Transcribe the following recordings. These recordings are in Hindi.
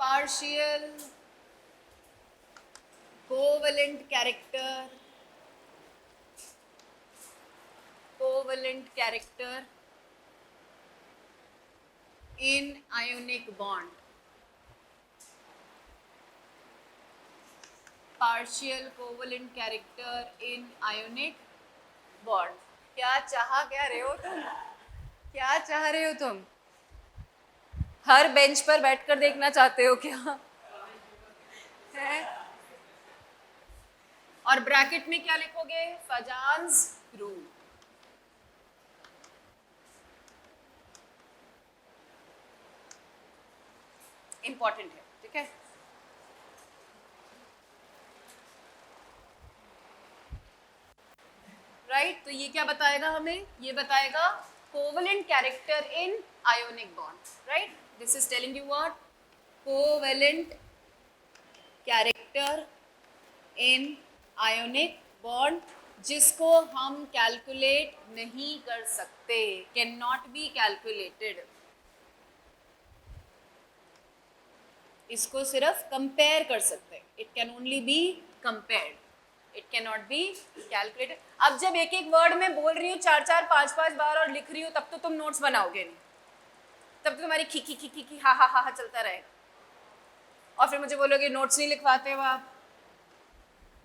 partial covalent character in ionic bond. Partial covalent character in ionic bond. क्या रहे हो तुम? क्या चाह रहे हो तुम? हर बेंच पर बैठकर देखना चाहते हो क्या? है? और ब्रैकेट में क्या लिखोगे? फजान्स रूल. इंपॉर्टेंट है, ठीक है? राइट, तो ये क्या बताएगा हमें? ये बताएगा covalent character in ionic bond. Right, this is telling you what? Covalent character in ionic bond, जिसको हम कैलकुलेट नहीं कर सकते, कैन नॉट बी कैलकुलेटेड. इसको सिर्फ कंपेयर कर सकते हैं. It can only be compared, it can not be calculated. अब जब एक एक वर्ड में बोल रही हूँ 4-4 5-5 बार और लिख रही हूँ, तब तो तुम नोट्स बनाओगे नहीं. तब तो तुम्हारी खी हा हा हा हा चलता रहेगा. और फिर मुझे बोलोगे नोट्स नहीं लिखवाते हो आप,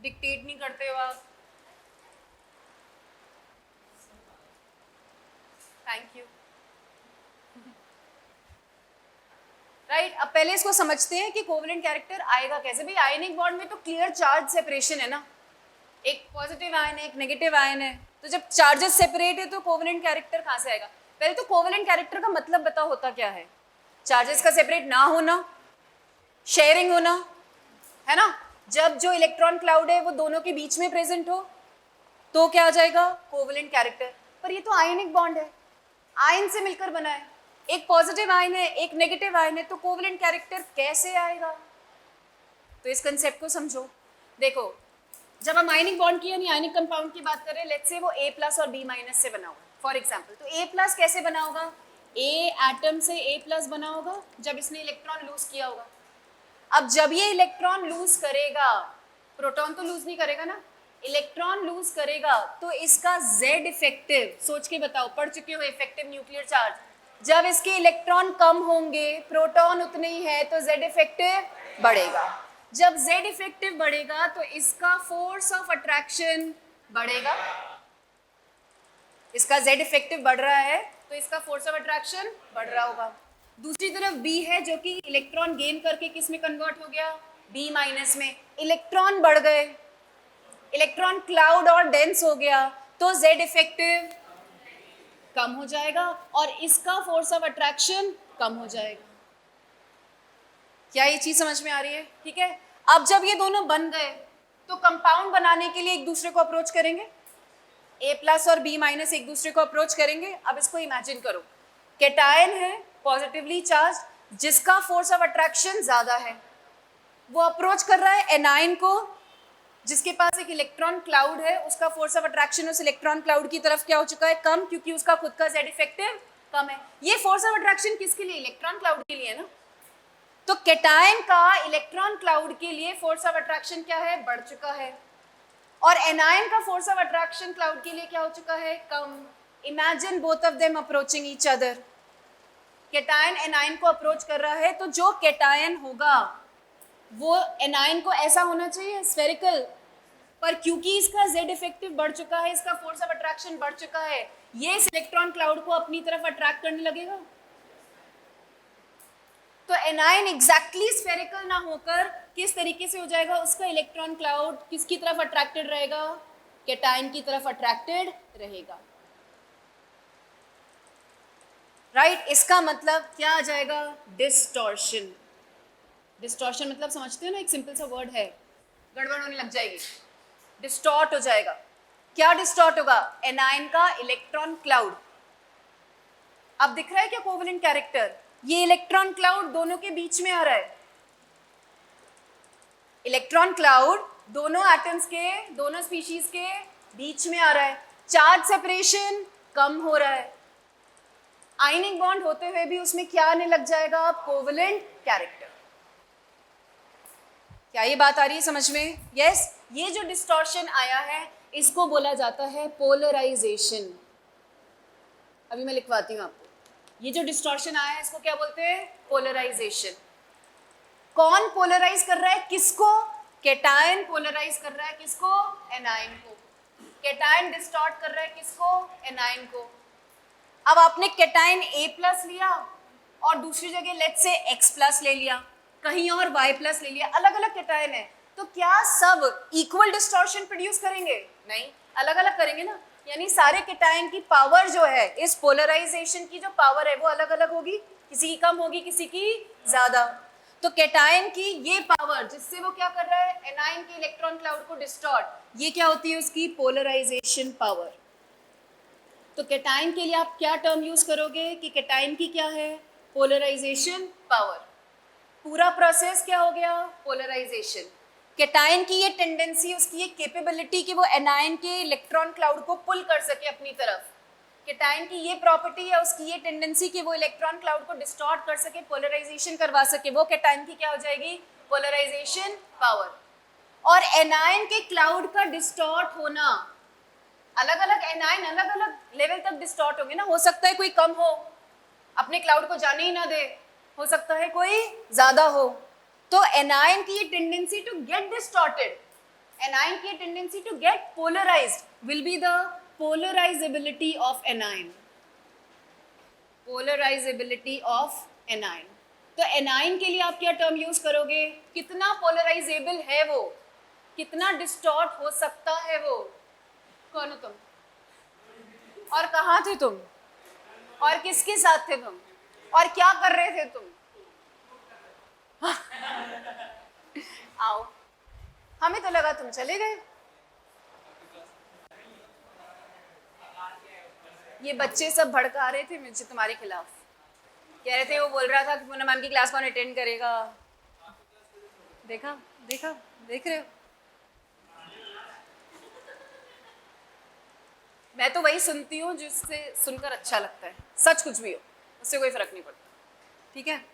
डिक्टेट नहीं करते हो आप. Thank you. राइट, अब पहले इसको समझते हैं कि कोवेलेंट कैरेक्टर आएगा कैसे. भाई आयनिक बॉन्ड में तो क्लियर चार्ज सेपरेशन है ना, एक पॉजिटिव आयन है, एक नेगेटिव आयन है. तो जब चार्जेस सेपरेट है तो कोवेलेंट कैरेक्टर कहाँ से आएगा? पहले तो कोवेलेंट कैरेक्टर का मतलब बताओ होता क्या है? चार्जेस का सेपरेट ना होना, शेयरिंग होना, है ना. जब जो इलेक्ट्रॉन क्लाउड है वो दोनों के बीच में प्रेजेंट हो तो क्या आ जाएगा? Covalent character. पर ये तो आयनिक बॉन्ड है, आयन से मिलकर बना है. एक पॉजिटिव आयन है, एक नेगेटिव आयन है, तो कोवेलेंट कैरेक्टर कैसे आएगा? तो इस कंसेप्ट को समझो. देखो, जब हम आयनिक बॉन्ड की यानी आयनिक कंपाउंड की बात करें, लेट्स से वो A+ और B- से बना होगा फॉर एग्जांपल. तो A+ कैसे बना होगा? A एटम से A+ बना होगा जब इसने इलेक्ट्रॉन लूज किया होगा. अब जब ये इलेक्ट्रॉन लूज करेगा, प्रोटॉन तो लूज नहीं करेगा ना, इलेक्ट्रॉन लूज करेगा, तो इसका Z इफेक्टिव, सोच के बताओ, पढ़ चुके हो इफेक्टिव न्यूक्लियर चार्ज. जब इसके इलेक्ट्रॉन कम होंगे, प्रोटॉन उतने ही है, तो Z इफेक्टिव बढ़ेगा. जब Z इफेक्टिव बढ़ेगा तो इसका फोर्स ऑफ अट्रैक्शन बढ़ेगा. इसका Z इफेक्टिव बढ़ रहा है तो इसका फोर्स ऑफ अट्रैक्शन बढ़ रहा होगा. दूसरी तरफ B है जो कि इलेक्ट्रॉन गेन करके किस में कन्वर्ट हो गया? B- में. इलेक्ट्रॉन बढ़ गए, इलेक्ट्रॉन क्लाउड और डेंस हो गया, तो Z इफेक्टिव कम हो जाएगा और इसका फोर्स ऑफ अट्रैक्शन कम हो जाएगा. क्या ये चीज समझ में आ रही है? ठीक है. अब जब ये दोनों बन गए तो कंपाउंड बनाने के लिए एक दूसरे को अप्रोच करेंगे. A+ और B- एक दूसरे को अप्रोच करेंगे. अब इसको इमेजिन करो, कैटायन है पॉजिटिवली चार्ज, जिसका फोर्स ऑफ अट्रैक्शन ज्यादा है, वो अप्रोच कर रहा है एनायन को जिसके पास एक इलेक्ट्रॉन क्लाउड है. उसका फोर्स ऑफ अट्रैक्शन उस इलेक्ट्रॉन क्लाउड की तरफ क्या हो चुका है? कम, क्योंकि उसका खुद का Z इफेक्टिव कम है. ये फोर्स ऑफ अट्रैक्शन किसके लिए? इलेक्ट्रॉन क्लाउड के लिए ना. तो कैटायन का इलेक्ट्रॉन क्लाउड के लिए फोर्स ऑफ अट्रैक्शन क्या है? बढ़ चुका है. और एनायन का फोर्स ऑफ अट्रैक्शन क्लाउड के लिए क्या हो चुका है? Come. Imagine both of them approaching each other. Cation anion को अप्रोच कर रहा है, तो जो कैटायन होगा वो एनायन को ऐसा होना चाहिए, स्फेरिकल. पर क्योंकि इसका Z इफेक्टिव बढ़ चुका है, इसका फोर्स ऑफ अट्रैक्शन बढ़ चुका है, ये इस इलेक्ट्रॉन क्लाउड को अपनी तरफ अट्रैक्ट करने लगेगा. तो एनायन एग्जैक्टली स्फेरिकल ना होकर किस तरीके से हो जाएगा? उसका इलेक्ट्रॉन क्लाउड किसकी तरफ अट्रैक्टेड रहेगा? कैटायन की तरफ अट्रैक्टेड रहेगा. राइट, इसका मतलब क्या आ जाएगा? डिस्टॉर्शन. डिस्टॉर्शन मतलब समझते हो ना, एक सिंपल सा वर्ड है, गड़बड़ होने लग जाएगी, डिस्टॉर्ट हो जाएगा. क्या डिस्टॉर्ट होगा? एनायन का इलेक्ट्रॉन क्लाउड. अब दिख रहा है क्या कोवेलेंट कैरेक्टर? ये इलेक्ट्रॉन क्लाउड दोनों के बीच में आ रहा है. इलेक्ट्रॉन क्लाउड दोनों एटम्स के, दोनों स्पीशीज के बीच में आ रहा है. चार्ज सेपरेशन कम हो रहा है. आयनिक बॉन्ड होते हुए भी उसमें क्या आने लग जाएगा? Covalent character. क्या ये बात आ रही है समझ में? यस, ये जो डिस्टॉर्शन आया है इसको बोला जाता है पोलराइजेशन। अभी मैं लिखवाती हूँ आपको, ये जो डिस्टॉर्शन आया है इसको क्या बोलते हैं? पोलराइजेशन। कौन पोलराइज कर रहा है किसको? कैटायन पोलराइज कर रहा है किसको? एनायन को। कैटायन डिस्टॉर्ट कर रहा है किसको? एनायन को। अब आपने कैटायन A प्लस लिया और दूसरी जगह लेट्स से X प्लस ले लिया, कहीं और Y प्लस ले लिया, अलग अलग कैटायन है, तो क्या सब इक्वल डिस्टॉर्शन प्रोड्यूस करेंगे? नहीं, अलग अलग करेंगे ना। यानी सारे कैटायन की पावर जो है, इस पोलराइजेशन की जो पावर है वो अलग अलग होगी, किसी की कम होगी किसी की ज्यादा। तो कैटायन की ये पावर जिससे वो क्या कर रहा है? एनायन के इलेक्ट्रॉन क्लाउड को डिस्टॉर्ट, ये क्या होती है? उसकी पोलराइजेशन पावर। तो कैटायन के लिए आप क्या टर्म यूज करोगे कि कैटायन की क्या है? Polarisation power. पूरा प्रोसेस क्या हो गया? पोलराइजेशन। कैटायन की ये टेंडेंसी, उसकी ये कैपेबिलिटी कि वो एनायन के इलेक्ट्रॉन क्लाउड को पुल कर सके अपनी तरफ। कैटायन की ये प्रॉपर्टी है, उसकी ये टेंडेंसी कि वो इलेक्ट्रॉन क्लाउड को डिस्टॉर्ट कर सके, पोलराइजेशन करवा सके, वो कैटायन की क्या हो जाएगी? Polarization power. और एनायन के क्लाउड का डिस्टॉर्ट होना, अलग अलग एनायन अलग अलग लेवल तक डिस्टॉर्ट होंगे ना, हो सकता है कोई कम हो, अपने क्लाउड को जाने ही ना दे, हो सकता है कोई ज्यादा हो। तो एनायन की ये tendency to get distorted, anion की tendency to get polarised will be the polarisability of anion. Polarisability of anion. तो एनायन के लिए आप क्या टर्म यूज करोगे? कितना पोलराइजेबल है वो, कितना डिस्टॉर्ट हो सकता है वो। कौन हो तुम? और कहाँ थे तुम? और किसके साथ थे तुम? और क्या कर रहे थे तुम? आओ, हमें तो लगा तुम चले गए। ये बच्चे सब भड़का रहे थे मुझे तुम्हारे खिलाफ, कह रहे थे, वो बोल रहा था कि पूनम मैम की क्लास कौन अटेंड करेगा। देखा देखा, देख रहे हो? मैं तो वही सुनती हूँ जिससे सुनकर अच्छा लगता है, सच कुछ भी हो उससे कोई फर्क नहीं पड़ता। ठीक है,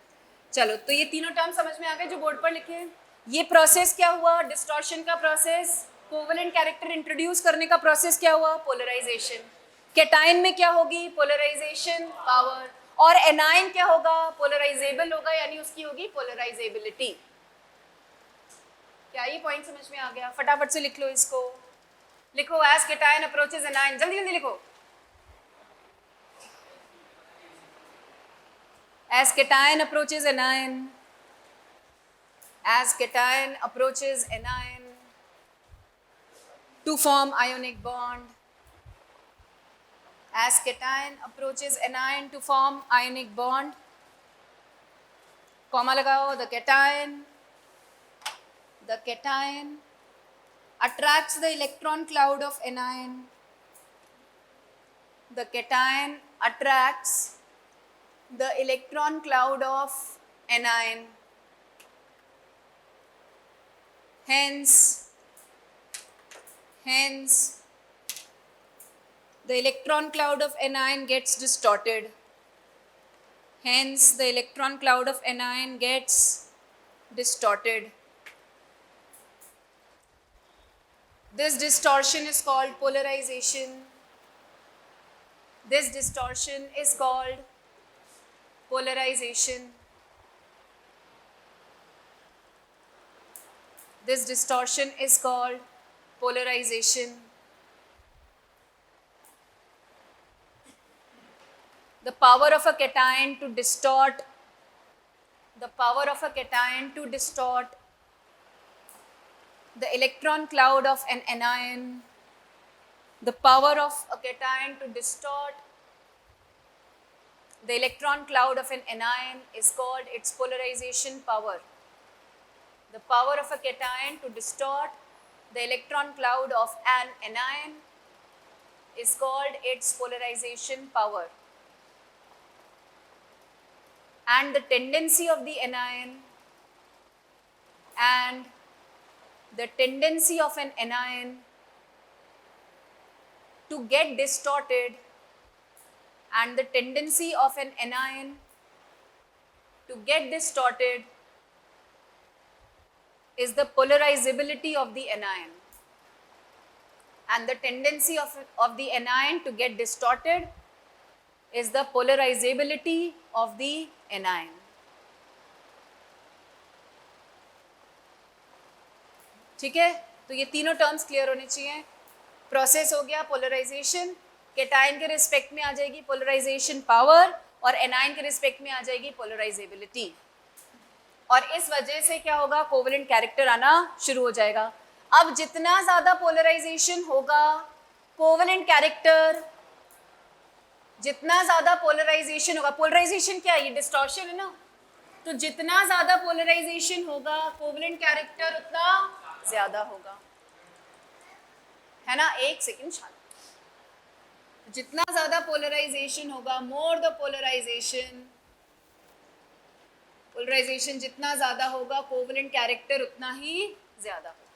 चलो, तो ये तीनों टर्म समझ में आ गए जो बोर्ड पर लिखे हैं। ये प्रोसेस क्या हुआ? डिस्टॉर्शन का प्रोसेस। कोवेलेंट कैरेक्टर इंट्रोड्यूस करने का प्रोसेस क्या हुआ? पोलराइजेशन। कैटायन में क्या होगी? Polarisation power. और एनायन क्या होगा? पोलराइजेबल होगा, यानी उसकी होगी पोलराइजेबिलिटी। क्या ये पॉइंट समझ में आ गया? फटाफट से लिख लो इसको। लिखो, एज कैटायन अप्रोचेस एनायन, जल्दी जल्दी लिखो। As cation approaches anion, as cation approaches anion to form ionic bond, as cation approaches anion to form ionic bond, comma lagao, the cation attracts the electron cloud of anion, the cation attracts the electron cloud of anion. Hence, the electron cloud of anion gets distorted. Hence, the electron cloud of anion gets distorted. This distortion is called polarization. This distortion is called polarization. This distortion is called polarization. The power of a cation to distort, the power of a cation to distort the electron cloud of an anion, the power of a cation to distort the electron cloud of an anion is called its polarization power. The power of a cation to distort the electron cloud of an anion is called its polarization power. And the tendency of the anion and the tendency of an anion to get distorted and the tendency of an anion to get distorted is the polarizability of the anion, and the tendency of the anion to get distorted is the polarizability of the anion. ठीक है, तो ये तीनों टर्म्स क्लियर होने चाहिए. प्रोसेस हो गया पोलराइजेशन, कैटायन के रिस्पेक्ट में आ जाएगी पोलराइजेशन पावर और एनायन के रिस्पेक्ट में आ जाएगी पोलराइजेबिलिटी. और इस वजह से क्या होगा, कोवेलेंट कैरेक्टर आना शुरू हो जाएगा. अब जितना ज्यादा पोलराइजेशन होगा, कोवेलेंट कैरेक्टर, जितना ज्यादा पोलराइजेशन होगा, पोलराइजेशन क्या है, ये डिस्टॉर्शन है ना, तो जितना ज्यादा पोलराइजेशन होगा कोवेलेंट कैरेक्टर उतना ज्यादा होगा, है ना. एक सेकेंड शांत. जितना ज्यादा पोलराइजेशन होगा, मोर द पोलराइजेशन जितना ज्यादा होगा कोवेलेंट कैरेक्टर उतना ही ज्यादा होगा.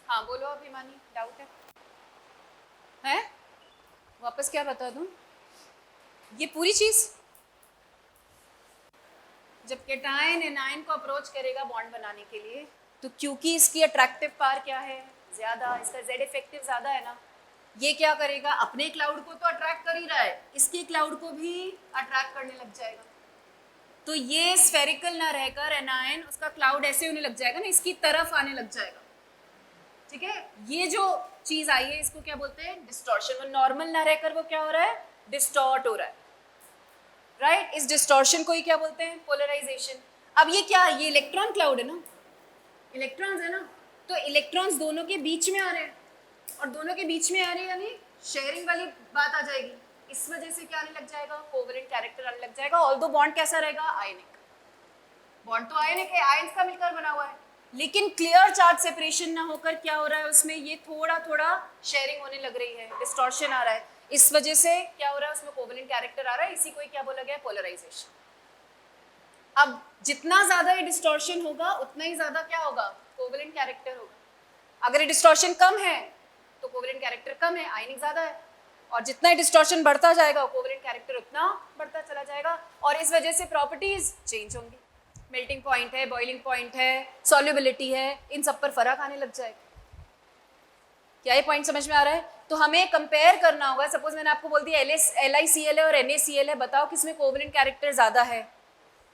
हाँ बोलो अब हिमानी, डाउट है? वापस क्या बता दूं? ये पूरी चीज जब कैटायन एनायन को अप्रोच करेगा बॉन्ड बनाने के लिए, तो क्योंकि इसकी अट्रैक्टिव पावर क्या है, ज्यादा, इसका जेड इफेक्टिव ज्यादा है ना, ये क्या करेगा, अपने क्लाउड को तो अट्रैक्ट कर ही रहा है, इसके क्लाउड को भी अट्रैक्ट करने लग जाएगा. तो ये स्फेरिकल ना रहकर एनायन, उसका क्लाउड ऐसे होने लग जाएगा ना, इसकी तरफ आने लग जाएगा. ठीक है, ये जो चीज आई है इसको क्या बोलते हैं, डिस्टॉर्शन. वो नॉर्मल ना रहकर वो क्या हो रहा है, डिस्टॉर्ट हो रहा है. राइट, इस डिस्टॉर्शन को ही क्या बोलते हैं, पोलराइजेशन. अब ये क्या, ये इलेक्ट्रॉन क्लाउड है ना, इलेक्ट्रॉन्स है ना, तो इलेक्ट्रॉन्स दोनों के बीच में आ रहे हैं, और दोनों के बीच में आ रहे हैं यानी शेयरिंग वाली बात आ जाएगी. इस वजह से क्या आने लग जाएगा, कोवेलेंट कैरेक्टर आने लग जाएगा. ऑल्दो बॉन्ड कैसा रहेगा, आयनिक. बॉन्ड तो आयनिक है, आयंस का मिलकर बना हुआ है, लेकिन क्लियर चार्ज सेपरेशन ना होकर क्या हो रहा है उसमें, ये थोड़ा थोड़ा शेयरिंग होने लग रही है, डिस्टॉर्शन आ रहा है. इस वजह से क्या हो रहा है, उसमें कोवेलेंट कैरेक्टर आ रहा है. इसी को क्या बोला गया है, पोलराइजेशन. अब जितना ज्यादा ये डिस्टॉर्शन होगा उतना ही ज्यादा क्या होगा, कोवेलेंट कैरेक्टर होगा. अगर ये डिस्टॉर्शन कम है तो कोवेलेंट कैरेक्टर कम है, आयनिक ज्यादा है. और जितना ही डिस्टॉर्शन बढ़ता जाएगा कोवेलेंट कैरेक्टर उतना बढ़ता चला जाएगा. और इस वजह से प्रॉपर्टीज चेंज होंगी. मेल्टिंग पॉइंट है, बॉइलिंग पॉइंट है, सॉल्युबिलिटी है, इन सब पर फर्क आने लग जाएगा. क्या ये पॉइंट समझ में आ रहा है? तो हमें कंपेयर करना होगा. सपोज मैंने आपको बोल दिया LiCl है और NaCl है, बताओ किसमें कोवेलेंट कैरेक्टर ज्यादा है,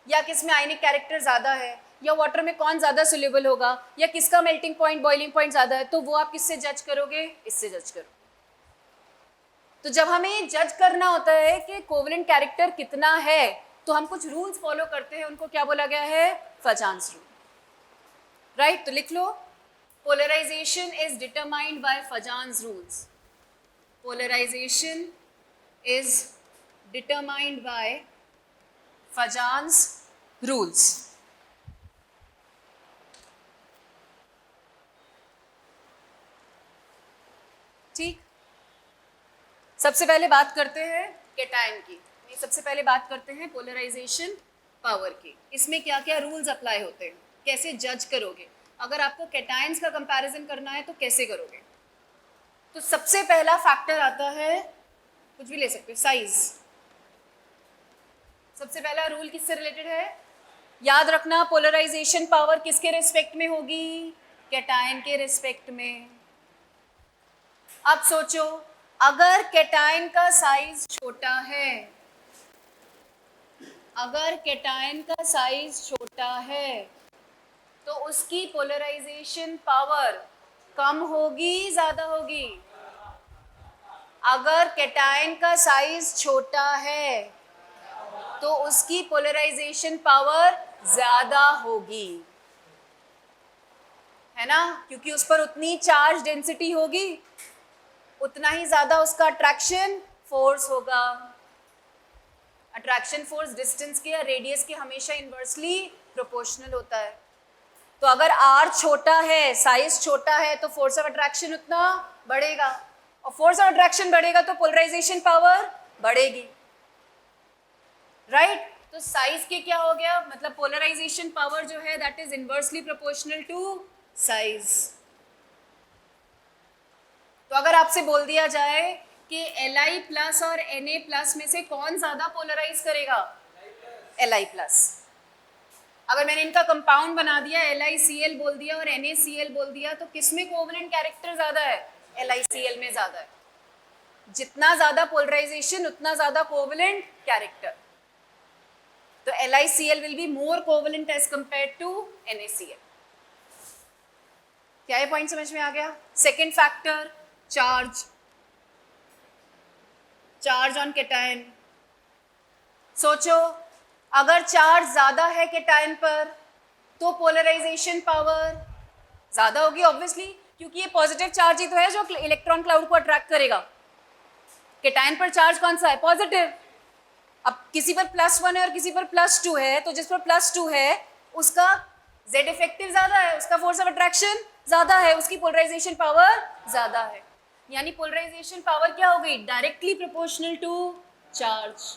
या किसमें आयनिक कैरेक्टर ज्यादा है, या वाटर में कौन ज्यादा सोल्यूबल होगा, या किसका मेल्टिंग पॉइंट बॉइलिंग पॉइंट ज्यादा है. तो वो आप किससे जज करोगे, इससे जज करो. तो जब हमें जज करना होता है कि कोवेलेंट कैरेक्टर कितना है, तो हम कुछ रूल्स फॉलो करते हैं, उनको क्या बोला गया है, फजान्स रूल. राइट, तो लिख लो, polarisation is determined by Fajans rules. Polarisation is determined by Fajans rules. ठीक, सबसे पहले बात करते हैं कैटायन की. सबसे पहले बात करते हैं पोलराइजेशन पावर की. इसमें क्या क्या रूल्स अप्लाई होते हैं, कैसे जज करोगे, अगर आपको कैटायंस का कंपैरिजन करना है तो कैसे करोगे. तो सबसे पहला फैक्टर आता है, कुछ भी ले सकते हो, साइज. सबसे पहला रूल किससे रिलेटेड है, याद रखना, पोलराइजेशन पावर किसके रिस्पेक्ट में होगी, कैटायन के रिस्पेक्ट में. अब सोचो, अगर कैटायन का साइज छोटा है, अगर कैटायन का साइज छोटा है तो उसकी पोलराइजेशन पावर कम होगी, ज्यादा होगी. अगर कैटायन का साइज छोटा है तो उसकी पोलराइजेशन पावर ज्यादा होगी, है ना, क्योंकि उस पर उतनी चार्ज डेंसिटी होगी, उतना ही ज्यादा उसका अट्रैक्शन फोर्स होगा. अट्रैक्शन फोर्स डिस्टेंस के या रेडियस के हमेशा इन्वर्सली प्रोपोर्शनल होता है. तो अगर r छोटा है, साइज छोटा है, तो फोर्स ऑफ अट्रैक्शन उतना बढ़ेगा, और फोर्स ऑफ अट्रैक्शन बढ़ेगा तो पोलराइजेशन पावर बढ़ेगी. राइट, तो साइज के क्या हो गया, मतलब पोलराइजेशन पावर जो है that is inversely proportional to size. तो अगर आपसे बोल दिया जाए कि Li प्लस और Na प्लस में से कौन ज्यादा पोलराइज करेगा, Li प्लस. अगर मैंने इनका कंपाउंड बना दिया, LiCl बोल दिया और NaCl बोल दिया, तो किसमें कोवलेंट कैरेक्टर ज्यादा है? LiCl में ज्यादा है। जितना ज्यादा पोलराइजेशन उतना ज्यादा कोवलेंट कैरेक्टर। तो LiCl will be more covalent as compared to NaCl। क्या ये पॉइंट समझ में आ गया? Second factor, charge, charge on cation. सोचो, अगर चार्ज ज्यादा है केटायन पर तो पोलराइजेशन पावर ज्यादा होगी ऑब्वियसली, क्योंकि ये पॉजिटिव चार्ज ही तो है जो इलेक्ट्रॉन क्लाउड को अट्रैक्ट करेगा। केटायन पर चार्ज कौन सा है? पॉजिटिव। अब किसी पर +1 है और किसी पर +2 है, तो जिस पर +2 है उसका Z इफेक्टिव ज्यादा है, उसका फोर्स ऑफ अट्रैक्शन ज्यादा है, उसकी पोलराइजेशन पावर ज्यादा है। यानी पोलराइजेशन पावर क्या हो गई? Directly proportional to charge.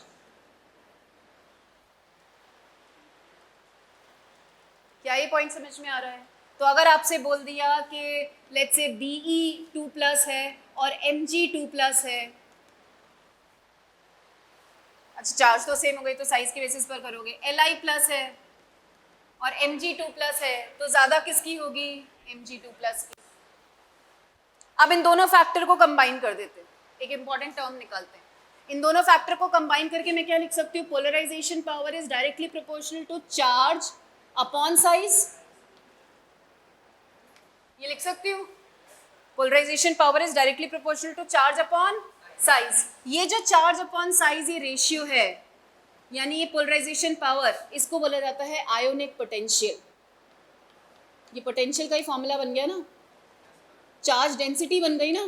क्या ये पॉइंट समझ में आ रहा है? तो अगर आपसे बोल दिया कि लेट्स से Be2+ है और Mg2+ है, अच्छा चार्ज तो सेम हो गई तो साइज के बेसिस पर करोगे, Li+ है और Mg2+ है, तो ज्यादा किसकी होगी? Mg2+ की। अब इन दोनों फैक्टर को कंबाइन कर देते हैं, एक इंपॉर्टेंट टर्म निकालते हैं। इन दोनों फैक्टर को कंबाइन करके मैं क्या लिख सकती हूँ? Polarization power is directly proportional to charge upon size. ये लिख सकती हूँ, polarization power is directly proportional to charge upon size. ये जो चार्ज अपॉन साइज ये रेशियो है, यानी ये पोलराइजेशन पावर, इसको बोला जाता है आयोनिक पोटेंशियल। ये पोटेंशियल का ही फॉर्मूला बन गया ना, चार्ज डेंसिटी बन गई ना।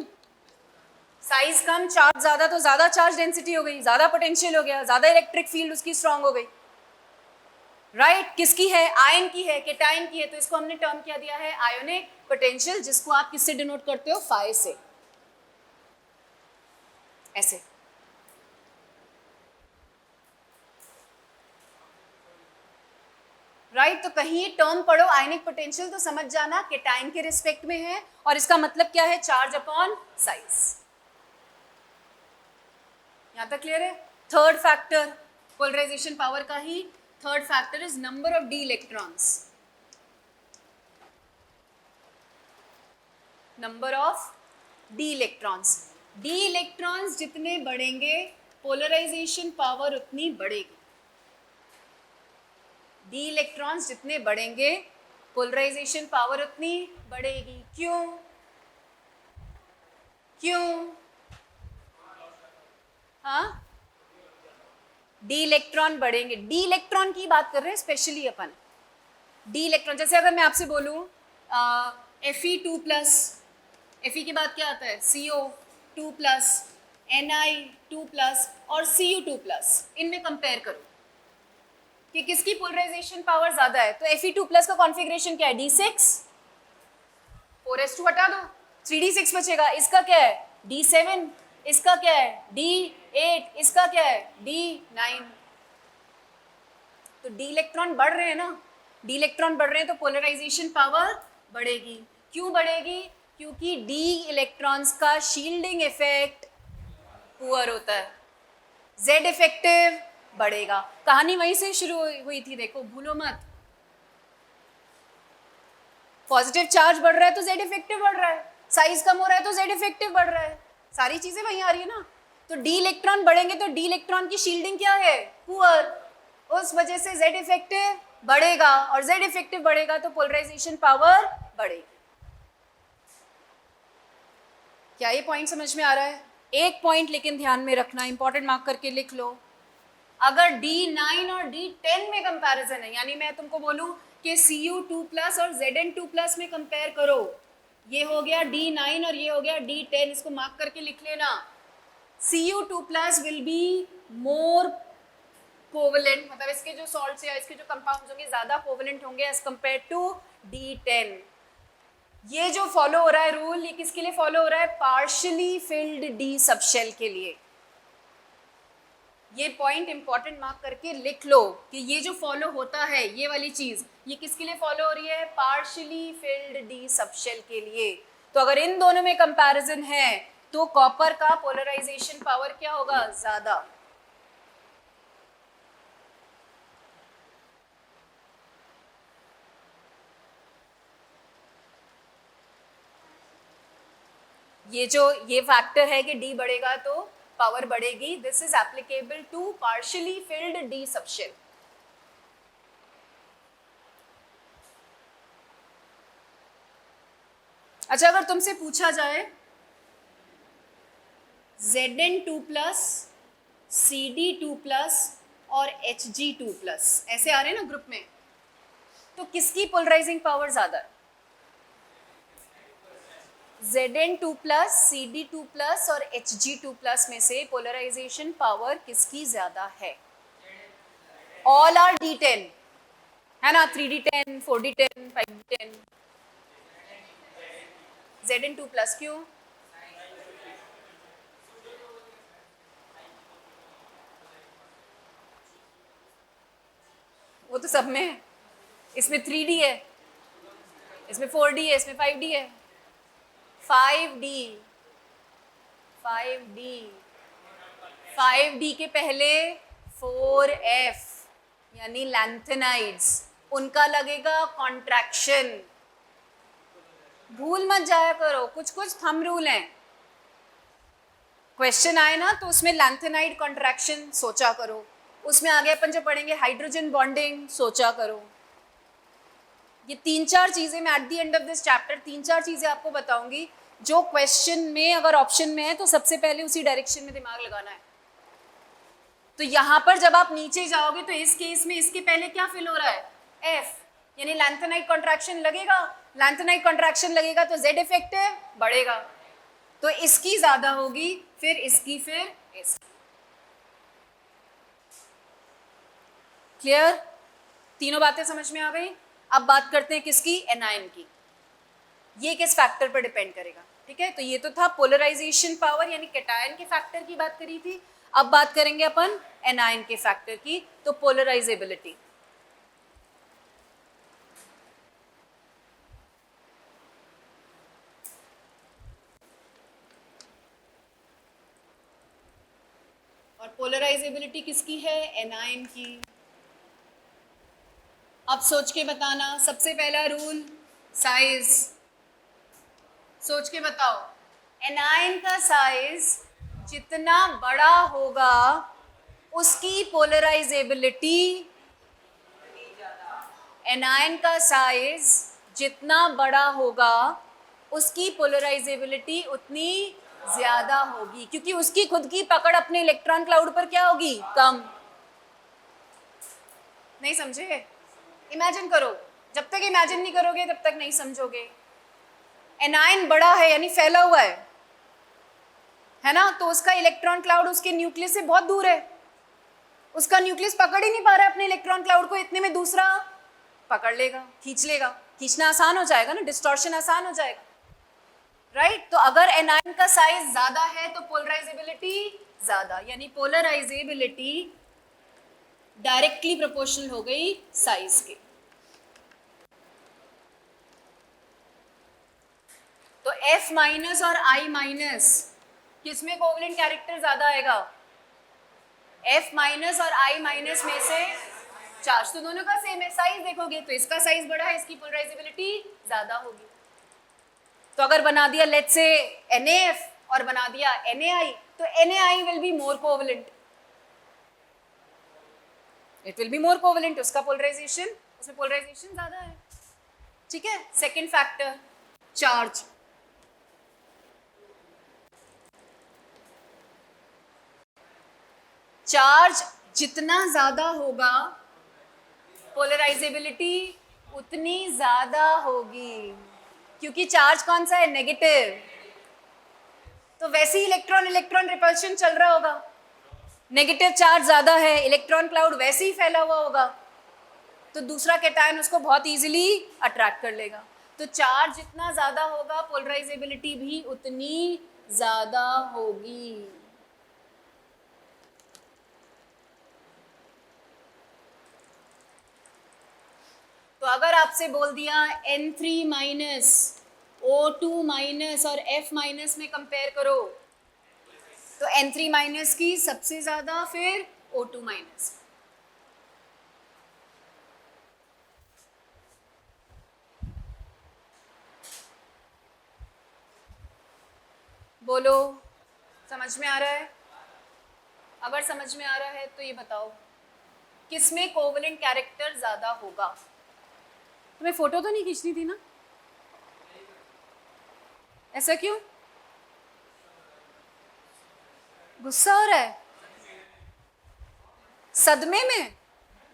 साइज कम चार्ज ज्यादा, तो ज्यादा चार्ज डेंसिटी हो गई, ज्यादा पोटेंशियल हो गया, ज्यादा इलेक्ट्रिक फील्ड उसकी स्ट्रांग हो गई। राइट किसकी है? आयन की है, केटायन की है, तो इसको हमने टर्म क्या दिया है? आयोनिक पोटेंशियल, जिसको आप किससे डिनोट करते हो? फाई से, ऐसे। राइट तो कहीं ये टर्म पढ़ो आयनिक पोटेंशियल तो समझ जाना केटायन के रिस्पेक्ट में है, और इसका मतलब क्या है? Charge upon size. यहां तक क्लियर है? थर्ड फैक्टर पोलराइजेशन पावर का ही third factor is number of D electrons. Number of D electrons. D electrons जितने बढ़ेंगे पोलराइजेशन पावर उतनी बढ़ेगी। डी इलेक्ट्रॉन्स जितने बढ़ेंगे पोलराइजेशन पावर उतनी बढ़ेगी। क्यों? क्यों? हाँ, डी इलेक्ट्रॉन बढ़ेंगे। डी इलेक्ट्रॉन की बात कर रहे हैं स्पेशली अपन। डी इलेक्ट्रॉन, जैसे अगर मैं आपसे बोलूं Fe2+, Fe के बाद क्या आता है? CO2+, Ni2+ और Cu2+, इनमें कंपेयर करो कि किसकी पोलराइजेशन पावर ज्यादा है। तो Fe2+ का कॉन्फ़िगरेशन क्या है? D6, 4s2 हटा दो, 3d6 बचेगा। इसका क्या है? D7, इसका क्या है? D8, इसका क्या है? D9। तो डी इलेक्ट्रॉन बढ़ रहे हैं ना, डी इलेक्ट्रॉन बढ़ रहे हैं तो पोलराइजेशन पावर बढ़ेगी। क्यों बढ़ेगी? क्योंकि डी इलेक्ट्रॉन्स का शील्डिंग इफेक्ट पुअर होता है, जेड इफेक्टिव बढ़ेगा। कहानी वहीं से शुरू हुई थी, देखो भूलो मत। पॉजिटिव चार्ज बढ़ रहा है तो जेड इफेक्टिव बढ़ रहा है, साइज कम हो रहा है तो जेड इफेक्टिव बढ़ रहा है, सारी चीजें वहीं आ रही है ना। तो डी इलेक्ट्रॉन बढ़ेंगे तो डी इलेक्ट्रॉन की शील्डिंग क्या है? पुअर। उस वजह से जेड इफेक्टिव बढ़ेगा, और जेड इफेक्टिव बढ़ेगा तो पोलराइजेशन पावर बढ़ेगी। क्या ये पॉइंट समझ में आ रहा है? एक पॉइंट लेकिन ध्यान में रखना, इंपॉर्टेंट मार्क करके लिख लो। अगर D9 और D10 में कंपैरिजन है, यानी मैं तुमको बोलूं कि Cu2+ और Zn2+ में कंपेयर करो, ये हो गया D9 और ये हो गया D10, इसको मार्क करके लिख लेना। Cu2+ will be more covalent, मतलब इसके जो सॉल्ट्स या इसके जो कंपाउंड्स होंगे ज्यादा कोवलेंट होंगे एज कंपेयर टू D10। ये जो फॉलो हो रहा है रूल, ये किसके लिए फॉलो हो रहा है? पार्शियली फिल्ड डी सबशेल के लिए। ये पॉइंट इंपॉर्टेंट मार्क करके लिख लो कि ये जो फॉलो होता है, ये वाली चीज, ये किसके लिए फॉलो हो रही है? पार्शियली फिल्ड डी सबशेल के लिए। तो अगर इन दोनों में कंपैरिजन है तो कॉपर का पोलराइजेशन पावर क्या होगा? ज्यादा। ये फैक्टर है कि डी बढ़ेगा तो पावर बढ़ेगी. This is applicable to partially filled d subshell. अच्छा, अगर तुमसे पूछा जाए Zn2 प्लस Cd2 प्लस और Hg2 प्लस ऐसे आ रहे हैं ना ग्रुप में, तो किसकी पोलराइजिंग पावर ज्यादा है? Zn2 प्लस Cd2 प्लस और Hg2 प्लस में से पोलराइजेशन पावर किसकी ज्यादा है? ऑल आर D10 है ना, 3D10, 4D10, 5D10. Zn2 plus क्यों? वो तो सब में है. इसमें 3D है, इसमें 4D है, इसमें 5D है. 5D 5D के पहले 4F यानी लैंथेनाइड्स, उनका लगेगा कॉन्ट्रैक्शन. भूल मत जाया करो, कुछ कुछ थंब रूल हैं. क्वेश्चन आए ना तो उसमें लैंथेनाइड कॉन्ट्रैक्शन सोचा करो. उसमें आगे अपन जो पढ़ेंगे हाइड्रोजन बॉन्डिंग सोचा करो. ये 3-4 चीजें मैं at the end of this chapter 3-4 चीजें आपको बताऊंगी जो क्वेश्चन में अगर ऑप्शन में है तो सबसे पहले उसी डायरेक्शन में दिमाग लगाना है. तो यहां पर जब आप नीचे जाओगे तो इस केस में इसके पहले क्या फिल हो रहा है? एफ, यानी लैंथेनाइड कॉन्ट्रैक्शन लगेगा. लैंथेनाइड कॉन्ट्रैक्शन लगेगा तो जेड इफेक्टिव बढ़ेगा, तो इसकी ज्यादा होगी, फिर इसकी, फिर इसकी. क्लियर? तीनों बातें समझ में आ गई. अब बात करते हैं किसकी? एनायन की. ये किस फैक्टर पर डिपेंड करेगा? ठीक है, तो ये तो था पोलराइजेशन पावर यानी कैटायन के फैक्टर की बात करी थी. अब बात करेंगे अपन एनायन के फैक्टर की. तो पोलराइजेबिलिटी, और पोलराइजेबिलिटी किसकी है? एनायन की. अब सोच के बताना. सबसे पहला रूल साइज. सोच के बताओ. एनायन का साइज जितना बड़ा होगा उसकी पोलराइजेबिलिटी, एनायन का साइज जितना बड़ा होगा उसकी पोलराइजेबिलिटी उतनी ज्यादा होगी, क्योंकि उसकी खुद की पकड़ अपने इलेक्ट्रॉन क्लाउड पर क्या होगी? कम. नहीं समझे? इमेजिन करो. जब तक इमेजिन नहीं करोगे तब तक नहीं समझोगे. एनायन बड़ा है यानी फैला हुआ है ना, तो उसका इलेक्ट्रॉन क्लाउड उसके न्यूक्लियस से बहुत दूर है. उसका न्यूक्लियस पकड़ ही नहीं पा रहा है अपने इलेक्ट्रॉन क्लाउड को, इतने में दूसरा पकड़ लेगा, खींच लेगा. खींचना आसान हो जाएगा ना, डिस्टॉर्शन आसान हो जाएगा. राइट? तो अगर एनायन का साइज ज्यादा है तो पोलराइजेबिलिटी ज्यादा, यानी पोलराइजेबिलिटी डायरेक्टली प्रोपोर्शनल हो गई साइज के. तो F माइनस और I माइनस किसमें कोवलेंट कैरेक्टर ज्यादा आएगा? F माइनस और I माइनस में से चार्ज तो दोनों का सेम है. साइज देखोगे तो इसका साइज बड़ा है, इसकी पोलराइजेबिलिटी ज्यादा होगी. तो अगर बना दिया लेट्स से NaF और बना दिया NaI, तो NaI will be more covalent. It will be more covalent. उसका पोलराइजेशन, उसमें पोलराइजेशन ज्यादा है. ठीक है. Second factor charge. चार्ज जितना ज्यादा होगा पोलराइजेबिलिटी उतनी ज्यादा होगी, क्योंकि चार्ज कौन सा है? नेगेटिव. तो वैसे ही इलेक्ट्रॉन इलेक्ट्रॉन रिपल्शन चल रहा होगा. नेगेटिव चार्ज ज्यादा है, इलेक्ट्रॉन क्लाउड वैसे ही फैला हुआ होगा, तो दूसरा कैटायन उसको बहुत इजीली अट्रैक्ट कर लेगा. तो चार्ज जितना ज्यादा होगा पोलराइजेबिलिटी भी उतनी ज्यादा होगी. तो अगर आपसे बोल दिया N3 माइनस O2 माइनस और F माइनस में कंपेयर करो, तो N3 माइनस की सबसे ज्यादा, फिर O2 माइनस. बोलो, समझ में आ रहा है? अगर समझ में आ रहा है तो ये बताओ किसमें कोवलेंट कैरेक्टर ज्यादा होगा? तुम्हें फोटो तो नहीं खींचनी थी ना? ऐसा क्यों? गुस्सा हो रहा है? सदमे में?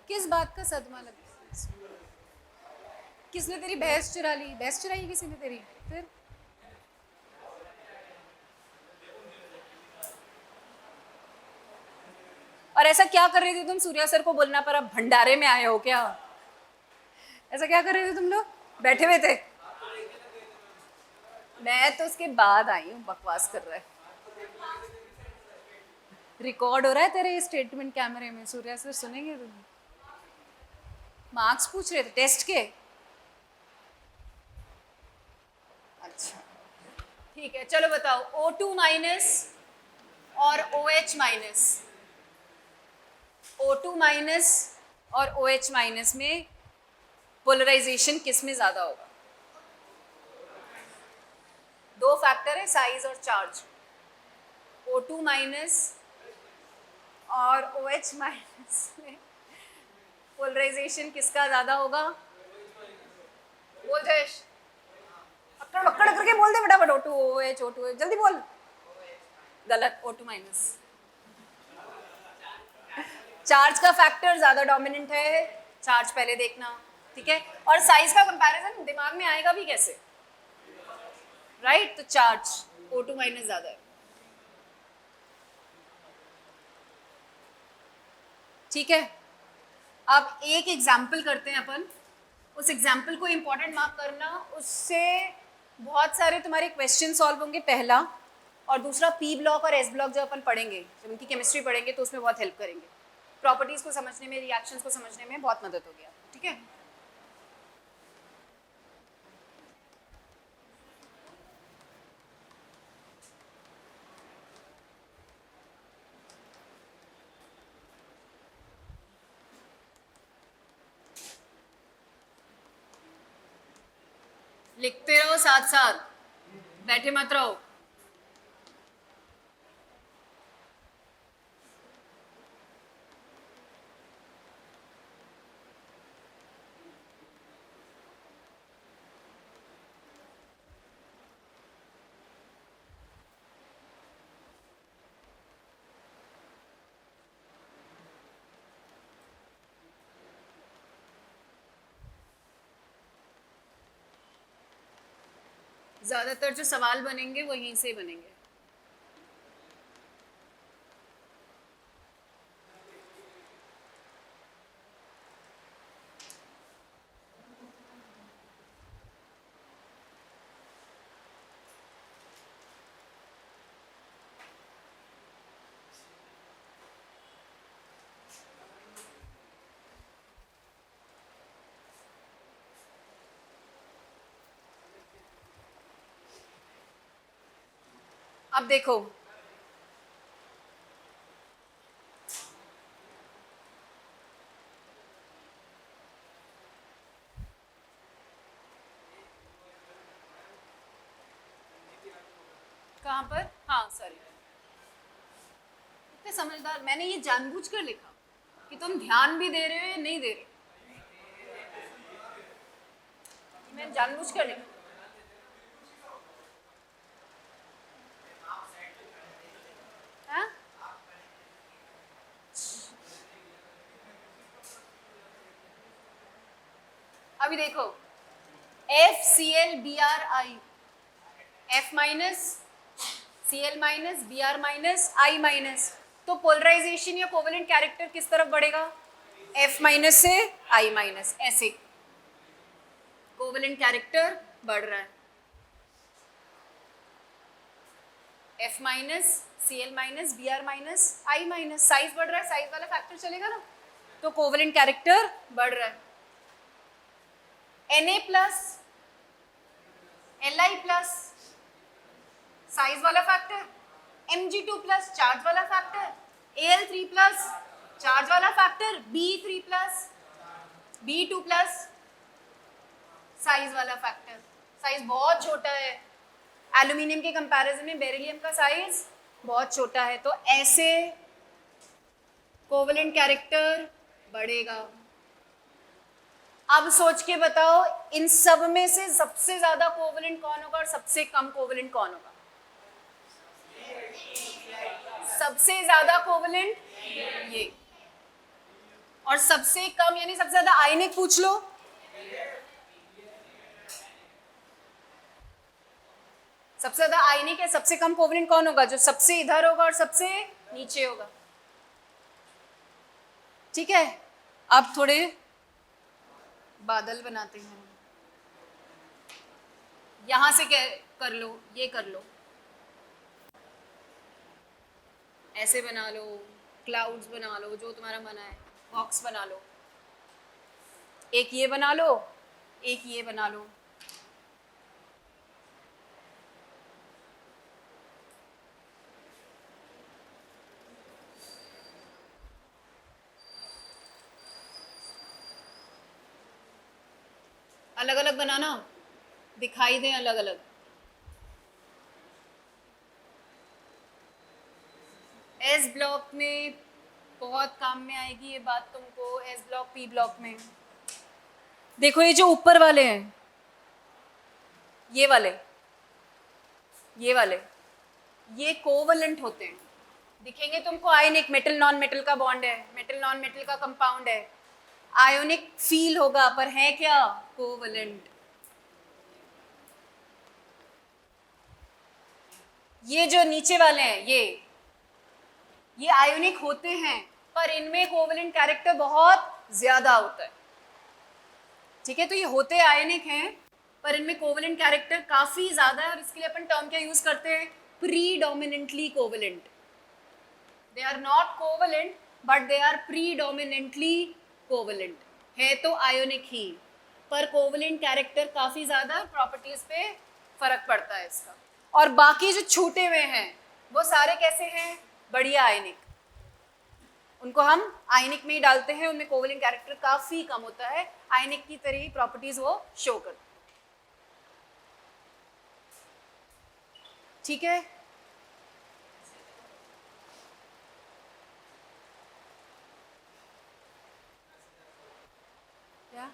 किस बात का सदमा लगा? किसने तेरी भैंस चुरा ली? भैंस चुराई किसी ने तेरी? फिर और ऐसा क्या कर रही थी तुम? सूर्या सर को बोलना पर अब भंडारे में आए हो क्या? ऐसा क्या कर रहे थे तुम लोग? बैठे हुए थे? मैं तो उसके बाद आई हूँ, बकवास कर रहा है। रिकॉर्ड हो रहा है तेरे स्टेटमेंट कैमरे में, सूर्या सर सुनेंगे तुम्हें। मार्क्स पूछ रहे थे टेस्ट के? अच्छा ठीक है, चलो बताओ O2 माइनस और OH माइनस, O2 माइनस और OH माइनस में पोलराइजेशन किस में ज्यादा होगा? दो फैक्टर है, साइज और चार्ज। O2 माइनस और OH माइनस में पोलराइजेशन किसका ज्यादा होगा? बोल जयेश, अक्कड़ बक्कड़ करके बोल दे फटाफट। O2 OH O2 OH, जल्दी बोल। गलत, O2 माइनस। चार्ज का फैक्टर ज्यादा डोमिनेंट है, चार्ज पहले देखना, ठीक है? और साइज का कंपैरिजन दिमाग में आएगा भी कैसे, राइट? तो चार्ज O2 माइनस ज्यादा है, ठीक है? अब एक एग्जाम्पल करते हैं अपन, उस एग्जाम्पल को इंपॉर्टेंट मार्क करना, उससे बहुत सारे तुम्हारे क्वेश्चन सॉल्व होंगे, पहला। और दूसरा पी ब्लॉक और एस ब्लॉक जब अपन पढ़ेंगे, जब उनकी केमिस्ट्री पढ़ेंगे तो उसमें बहुत हेल्प करेंगे, प्रॉपर्टीज को समझने में, रिएक्शंस को समझने में बहुत मदद होगी आपको, ठीक है? लिखते रहो साथ साथ, बैठे मत रहो। ज्यादातर जो सवाल बनेंगे वो यहीं से बनेंगे। अब देखो, कहाँ पर? हाँ सॉरी, इतने समझदार, मैंने ये जानबूझकर लिखा कि तुम ध्यान भी दे रहे हो या नहीं दे रहे हो, मैंने जानबूझकर लिखा। हाँ? अभी देखो, FCl F minus, Cl minus, Br minus, I minus, तो पोलराइजेशन या कोवेलेंट कैरेक्टर किस तरफ बढ़ेगा? F माइनस से I माइनस, ऐसे कोवेलेंट कैरेक्टर बढ़ रहा है। F minus, Cl minus, Br minus, I minus, size बढ़ रहा है, साइज वाला फैक्टर चलेगा ना, तो कोवेलेंट कैरेक्टर बढ़ रहा है। Na plus, Li plus, size वाला फैक्टर, Mg2 प्लस, चार्ज वाला फैक्टर, Al3 प्लस, चार्ज वाला factor, B3 plus, B2 plus, size वाला फैक्टर। साइज बहुत छोटा है, एल्यूमिनियम के कंपैरिजन में बेरिलियम का साइज बहुत छोटा है, तो ऐसे कोवेलेंट कैरेक्टर बढ़ेगा। अब सोच के बताओ इन सब में से सबसे ज्यादा कोवेलेंट कौन होगा और सबसे कम कोवेलेंट कौन होगा? सबसे ज्यादा कोवेलेंट ये, और सबसे कम यानी सबसे ज्यादा आयनिक पूछ लो, सबसे ज्यादा आयनिक है, सबसे कम कोवेलेंट कौन होगा? जो सबसे इधर होगा और सबसे नीचे होगा। ठीक है, अब थोड़े बादल बनाते हैं, यहां से कर लो, ये कर लो, ऐसे बना लो, क्लाउड्स बना लो, जो तुम्हारा मन है, बॉक्स बना लो, एक ये बना लो, एक ये बना लो। अलग अलग बनाना, दिखाई दें अलग अलग। एस ब्लॉक में बहुत काम में आएगी ये बात तुमको। एस ब्लॉक, पी ब्लॉक में देखो, ये जो ऊपर वाले हैं, ये वाले, ये वाले, ये कोवलेंट होते हैं। दिखेंगे तुमको आयनिक, मेटल नॉन मेटल का बॉन्ड है, मेटल नॉन मेटल का कंपाउंड है, आयोनिक फील होगा, पर है क्या? कोवलेंट। ये जो नीचे वाले हैं, ये आयोनिक होते हैं, पर इनमें कोवलेंट कैरेक्टर बहुत ज्यादा होता है। ठीक है, तो ये होते आयोनिक हैं, पर इनमें कोवलेंट कैरेक्टर काफी ज्यादा है, और इसके लिए अपन टर्म क्या यूज करते हैं? Predominantly covalent. They are not covalent, but they are predominantly covalent. है तो आयोनिक ही, पर कोवलेंट कैरेक्टर काफी ज्यादा, प्रॉपर्टीज पे फर्क पड़ता है इसका। और बाकी जो छूटे हुए हैं वो सारे कैसे हैं? बढ़िया आयनिक। उनको हम आयनिक में ही डालते हैं, उनमें कोवलेंट कैरेक्टर काफी कम होता है, आयनिक की तरह ही प्रॉपर्टीज वो शो करते। ठीक है, क्या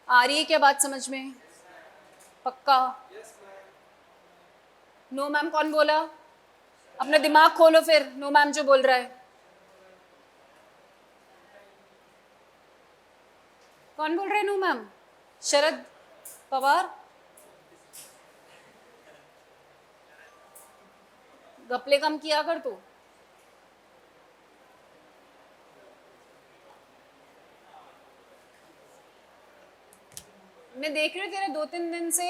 आ रही है क्या बात समझ में? पक्का? नो मैम कौन बोला? अपना दिमाग खोलो फिर, नो मैम जो बोल रहा है। कौन बोल रहे हैं नो मैम? शरद पवार? गपले कम किया कर तू। मैं देख रही हूँ तेरा 2-3 दिन से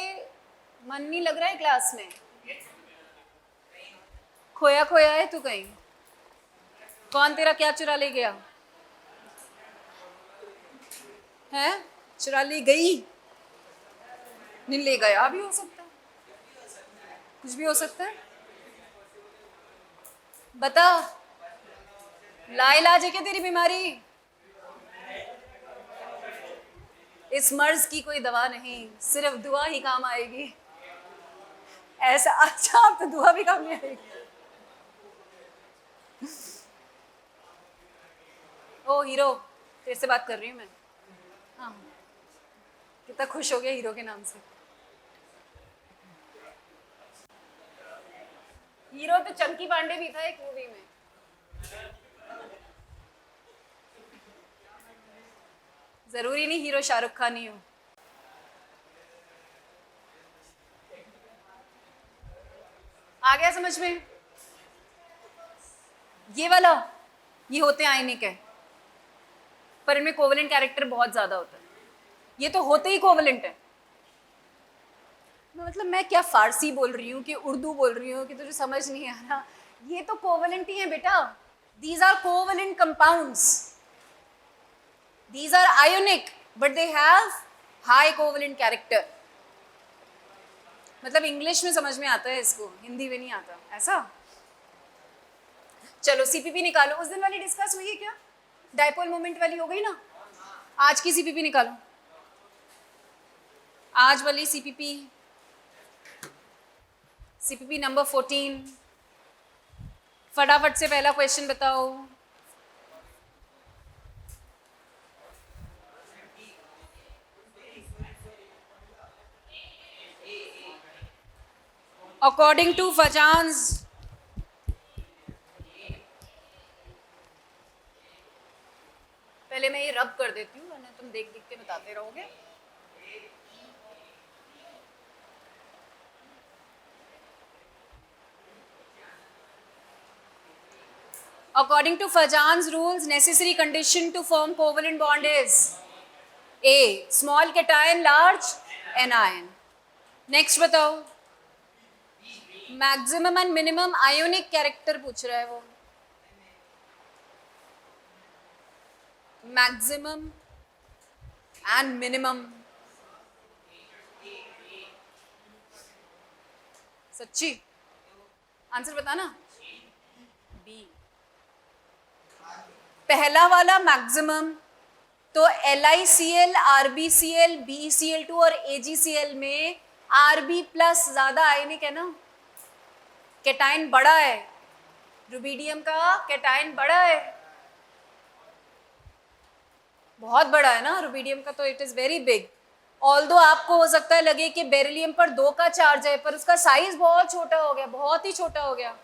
मन नहीं लग रहा है क्लास में, खोया खोया है तू कहीं। कौन तेरा क्या चुरा ले गया है? चुरा ली गई? नहीं, ले गया भी हो सकता है, कुछ भी हो सकता है। बता, लाइलाज है क्या तेरी बीमारी? इस मर्ज की कोई दवा नहीं, सिर्फ दुआ ही काम आएगी। ऐसा? अच्छा, अब तो दुआ भी काम नहीं आएगी। ओ हीरो, तेरे से बात कर रही हूँ मैं। हाँ, कितना खुश हो गया हीरो के नाम से। हीरो तो चंकी पांडे भी था एक मूवी में। जरूरी नहीं हीरो शाहरुख खान ही हो। आ गया समझ में? ये वाला, ये होते हैं आयनिक है, पर इनमें कोवलेंट कैरेक्टर बहुत ज्यादा होता है। ये तो होते ही कोवलेंट है। मतलब मैं क्या फारसी बोल रही हूँ कि उर्दू बोल रही हूँ कि तुझे समझ नहीं आ रहा? ये तो कोवलेंट ही है बेटा। These are covalent compounds, these are ionic, but they have high covalent character. मतलब इंग्लिश में समझ में आता है इसको, हिंदी में नहीं आता। ऐसा? चलो सीपीपी निकालो। उस दिन वाली डिस्कस हुई है क्या? डायपोल मोमेंट वाली हो गई ना? आज की सीपीपी निकालो, आज वाली सीपीपी, सीपीपी नंबर 14। फटाफट से पहला क्वेश्चन बताओ। अकॉर्डिंग टू फजान्स, पहले मैं ये रब कर देती हूँ, वरना तुम देख देख के बताते रहोगे। According to Fajan's rules, necessary condition to form covalent bond is A. Small cation, large anion. Next बताओ, maximum and minimum ionic character पूछ रहा है वो, मैक्सिमम एंड मिनिमम। सच्ची आंसर बताना। बी, पहला वाला मैक्सिमम तो LiCl, RbCl, BeCl2 और AgCl में Rb प्लस ज्यादा आयनिक है ना, कैटाइन बड़ा है, रुबिडियम का कैटाइन बड़ा है, बहुत बड़ा है ना रुबिडियम का, तो it is very big. Although आपको हो सकता है लगे कि बेरिलियम पर 2 का चार्ज है, पर उसका साइज बहुत छोटा हो गया, बहुत ही छोटा हो गया।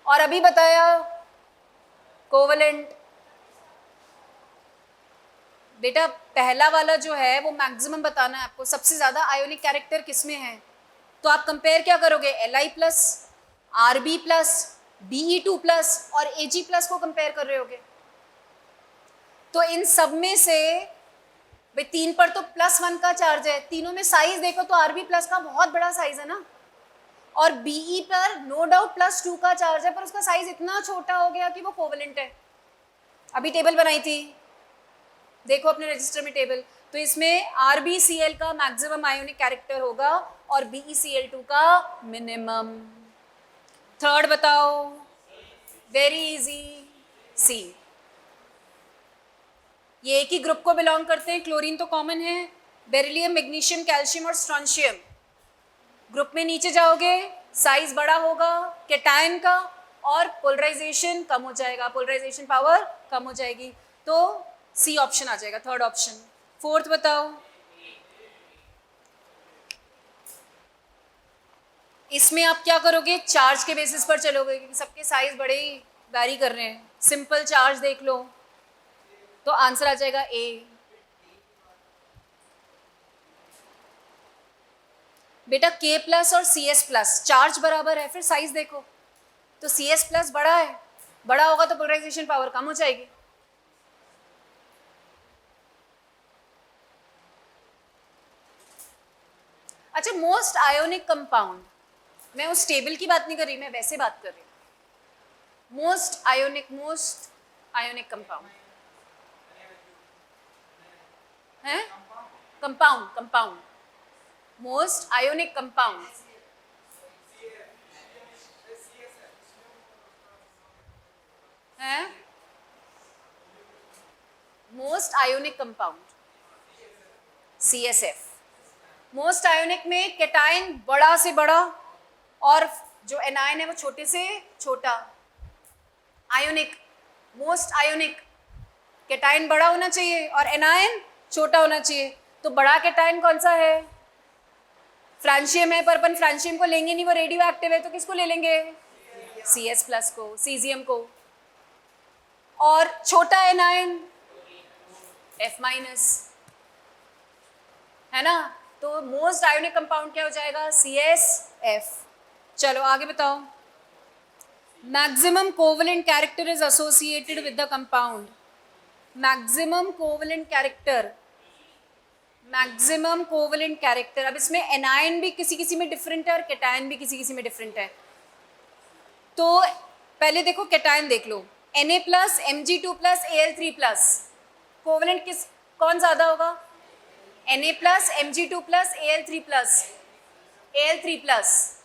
और अभी बताया कोवलेंट, बेटा पहला वाला जो है वो मैक्सिमम बताना है आपको, सबसे ज्यादा आयोनिक कैरेक्टर किसमें है, तो आप कंपेयर क्या करोगे, Li plus, Rb plus, Be2 plus और Ag प्लस को कंपेयर कर रहे होगे। तो इन सब में से भाई 3 पर तो +1 का चार्ज है, तीनों में साइज देखो तो Rb प्लस का बहुत बड़ा साइज है ना, और Be पर नो डाउट +2 का चार्ज है, पर उसका साइज इतना छोटा हो गया कि वो कोवलेंट है। अभी टेबल बनाई थी, देखो अपने रजिस्टर में टेबल, तो इसमें RbCl का मैक्सिमम आयोनिक कैरेक्टर होगा और BeCl2 का मिनिमम। थर्ड बताओ, वेरी इजी, सी। ये एक ही ग्रुप को बिलोंग करते हैं, क्लोरीन तो कॉमन है, बेरिलियम, मैग्नीशियम, कैल्शियम और स्ट्रोंशियम। ग्रुप में नीचे जाओगे साइज बड़ा होगा कैटायन का और पोलराइजेशन कम हो जाएगा, पोलराइजेशन पावर कम हो जाएगी, तो सी ऑप्शन आ जाएगा, थर्ड ऑप्शन। फोर्थ बताओ, इसमें आप क्या करोगे, चार्ज के बेसिस पर चलोगे, क्योंकि सबके साइज बड़े ही वैरी कर रहे हैं। सिंपल चार्ज देख लो तो आंसर आ जाएगा ए। बेटा K प्लस और CS प्लस चार्ज बराबर है, फिर साइज देखो तो CS प्लस बड़ा है, बड़ा होगा तो पोलराइजेशन पावर कम हो जाएगी। अच्छा, मोस्ट आयोनिक कंपाउंड, मैं उस टेबल की बात नहीं कर रही, मैं वैसे बात कर रही हूँ। मोस्ट आयोनिक कंपाउंड है, कंपाउंड मोस्ट आयोनिक कंपाउंड, है most ionic compound CSF। Most ionic में कैटायन बड़ा से बड़ा और जो एनायन है वो छोटे से छोटा। आयोनिक, मोस्ट आयोनिक, कैटायन बड़ा होना चाहिए और एनायन छोटा होना चाहिए, तो बड़ा कैटायन कौन सा है, फ्रांशियम है, पर अपन फ्रांशियम को लेंगे नहीं, वो रेडियो एक्टिव है, तो किसको ले लेंगे, CS प्लस को, सीजियम को। और छोटा एनायन F माइनस, है ना, तो मोस्ट आयोनिक कंपाउंड क्या हो जाएगा, CSF। चलो आगे बताओ, maximum covalent character is associated with the compound. Maximum covalent character, maximum covalent character, अब इसमें एनायन भी किसी किसी में डिफरेंट है और कैटायन भी किसी किसी में डिफरेंट है। तो पहले देखो कैटायन देख लो, Na plus, Mg2 plus, Al3 plus, covalent किस कौन ज्यादा होगा, Na plus, Mg2 plus, Al3 plus, Al3 plus,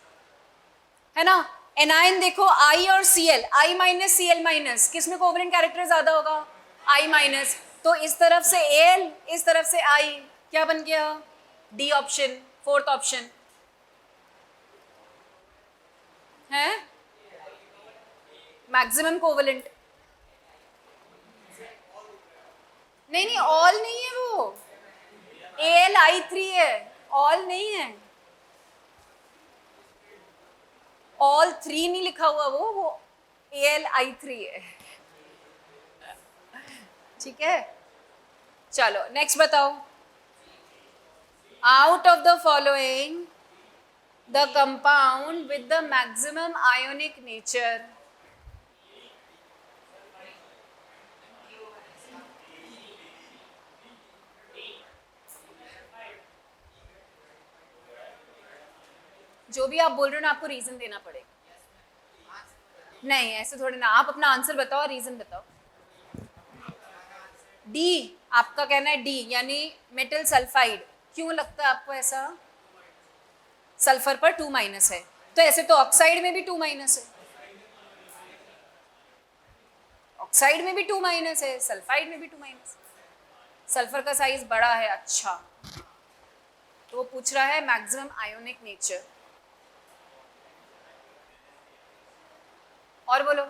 है ना। एनायन देखो I और Cl, I minus Cl minus, किस में कोवलेंट कैरेक्टर ज्यादा होगा, I माइनस, तो इस तरफ से एल, इस तरफ से आई, क्या बन गया? डी ऑप्शन, फोर्थ ऑप्शन है मैक्सिमम कोवलेंट। नहीं नहीं, ऑल नहीं है वो, AlI3 है, ऑल नहीं है, ऑल 3 नहीं लिखा हुआ वो AlI3 है। ठीक है, चलो नेक्स्ट बताओ। Out of the following the compound with the maximum ionic nature, जो भी आप बोल रहे हो ना आपको रीजन देना पड़ेगा। नहीं ऐसे थोड़ी ना, आप अपना आंसर बताओ, रीजन बताओ। डी, आपका कहना है डी, यानी मेटल सल्फाइड। क्यों लगता है आपको ऐसा? सल्फर पर 2- है, तो ऐसे तो ऑक्साइड में भी 2- है, ऑक्साइड में भी 2- है, सल्फाइड में भी 2- सल्फर का साइज बड़ा है। अच्छा, तो वो पूछ रहा है मैक्सिमम आयोनिक नेचर। और बोलो।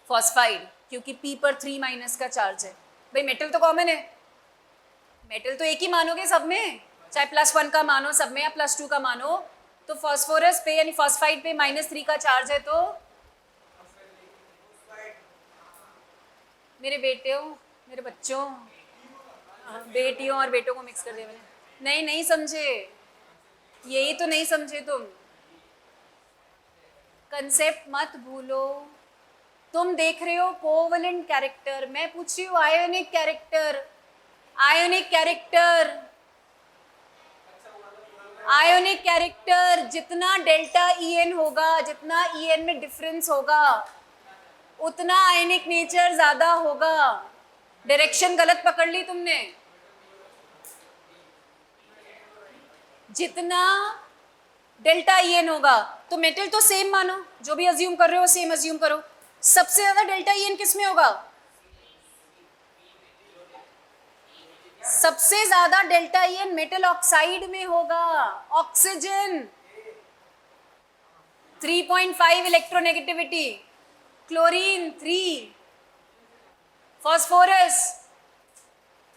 फॉस्फाइड, क्योंकि P पर 3- का चार्ज है। भाई मेटल तो कॉमन है, मेटल तो एक ही मानोगे सब में, चाहे +1 का मानो सब में या +2 का मानो, तो फॉस्फोरस पे यानी फॉस्फाइड पे -3 का चार्ज है। तो मेरे बेटे हो, मेरे बच्चों, बेटियों और बेटों को मिक्स कर दिया मैंने। नहीं नहीं समझे, यही तो नहीं समझे तुम, कंसेप्ट मत भूलो। तुम देख रहे हो कोवलेंट कैरेक्टर, मैं पूछ रही हूँ ionic character. Ionic character, ionic character, जितना डेल्टा EN होगा, जितना EN में डिफरेंस होगा, उतना आयनिक नेचर ज्यादा होगा। डायरेक्शन गलत पकड़ ली तुमने। जितना डेल्टा EN होगा, तो मेटल तो सेम मानो, जो भी अज्यूम कर रहे हो सेम अज्यूम करो। सबसे ज्यादा डेल्टा EN किस में होगा? सबसे ज्यादा डेल्टा EN मेटल ऑक्साइड में होगा। ऑक्सीजन 3.5 इलेक्ट्रोनेगेटिविटी, क्लोरीन 3, फास्फोरस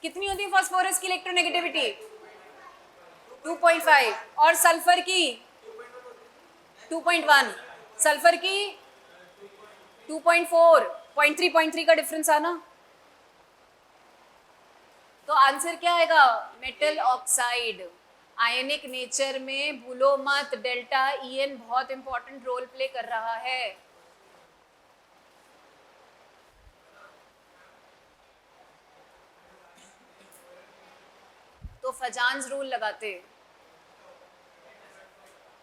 कितनी होती है? फास्फोरस की इलेक्ट्रोनेगेटिविटी 2.5, और सल्फर की 2.1, सल्फर की 2.4, 0.3 का डिफरेंस आना। तो आंसर क्या आएगा? Metal oxide. आयनिक नेचर में भूलो मत, डेल्टा EN बहुत इंपॉर्टेंट रोल प्ले कर रहा है। तो फजान्स रूल लगाते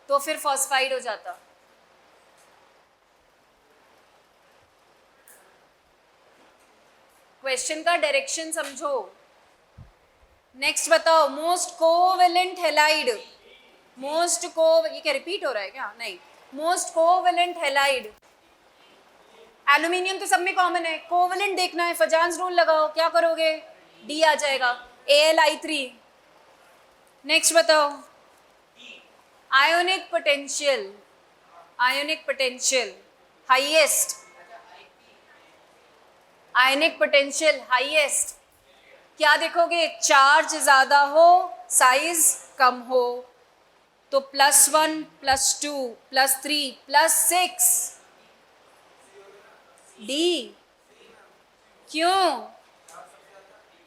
तो फिर फॉस्फाइड हो जाता। क्वेश्चन का डायरेक्शन समझो। नेक्स्ट बताओ, मोस्ट कोवेलेंट हेलाइड, मोस्ट को, ये क्या रिपीट हो रहा है क्या? नहीं, मोस्ट कोवेलेंट हेलाइड। एल्यूमिनियम तो सब में कॉमन है, कोवेलेंट देखना है, फजान्स रूल लगाओ, क्या करोगे? डी आ जाएगा, AlI3। नेक्स्ट बताओ, ionic potential, ionic potential highest, ionic potential highest, क्या देखोगे? चार्ज ज्यादा हो, साइज कम हो, तो +1, +2, +3, +6, डी। क्यों?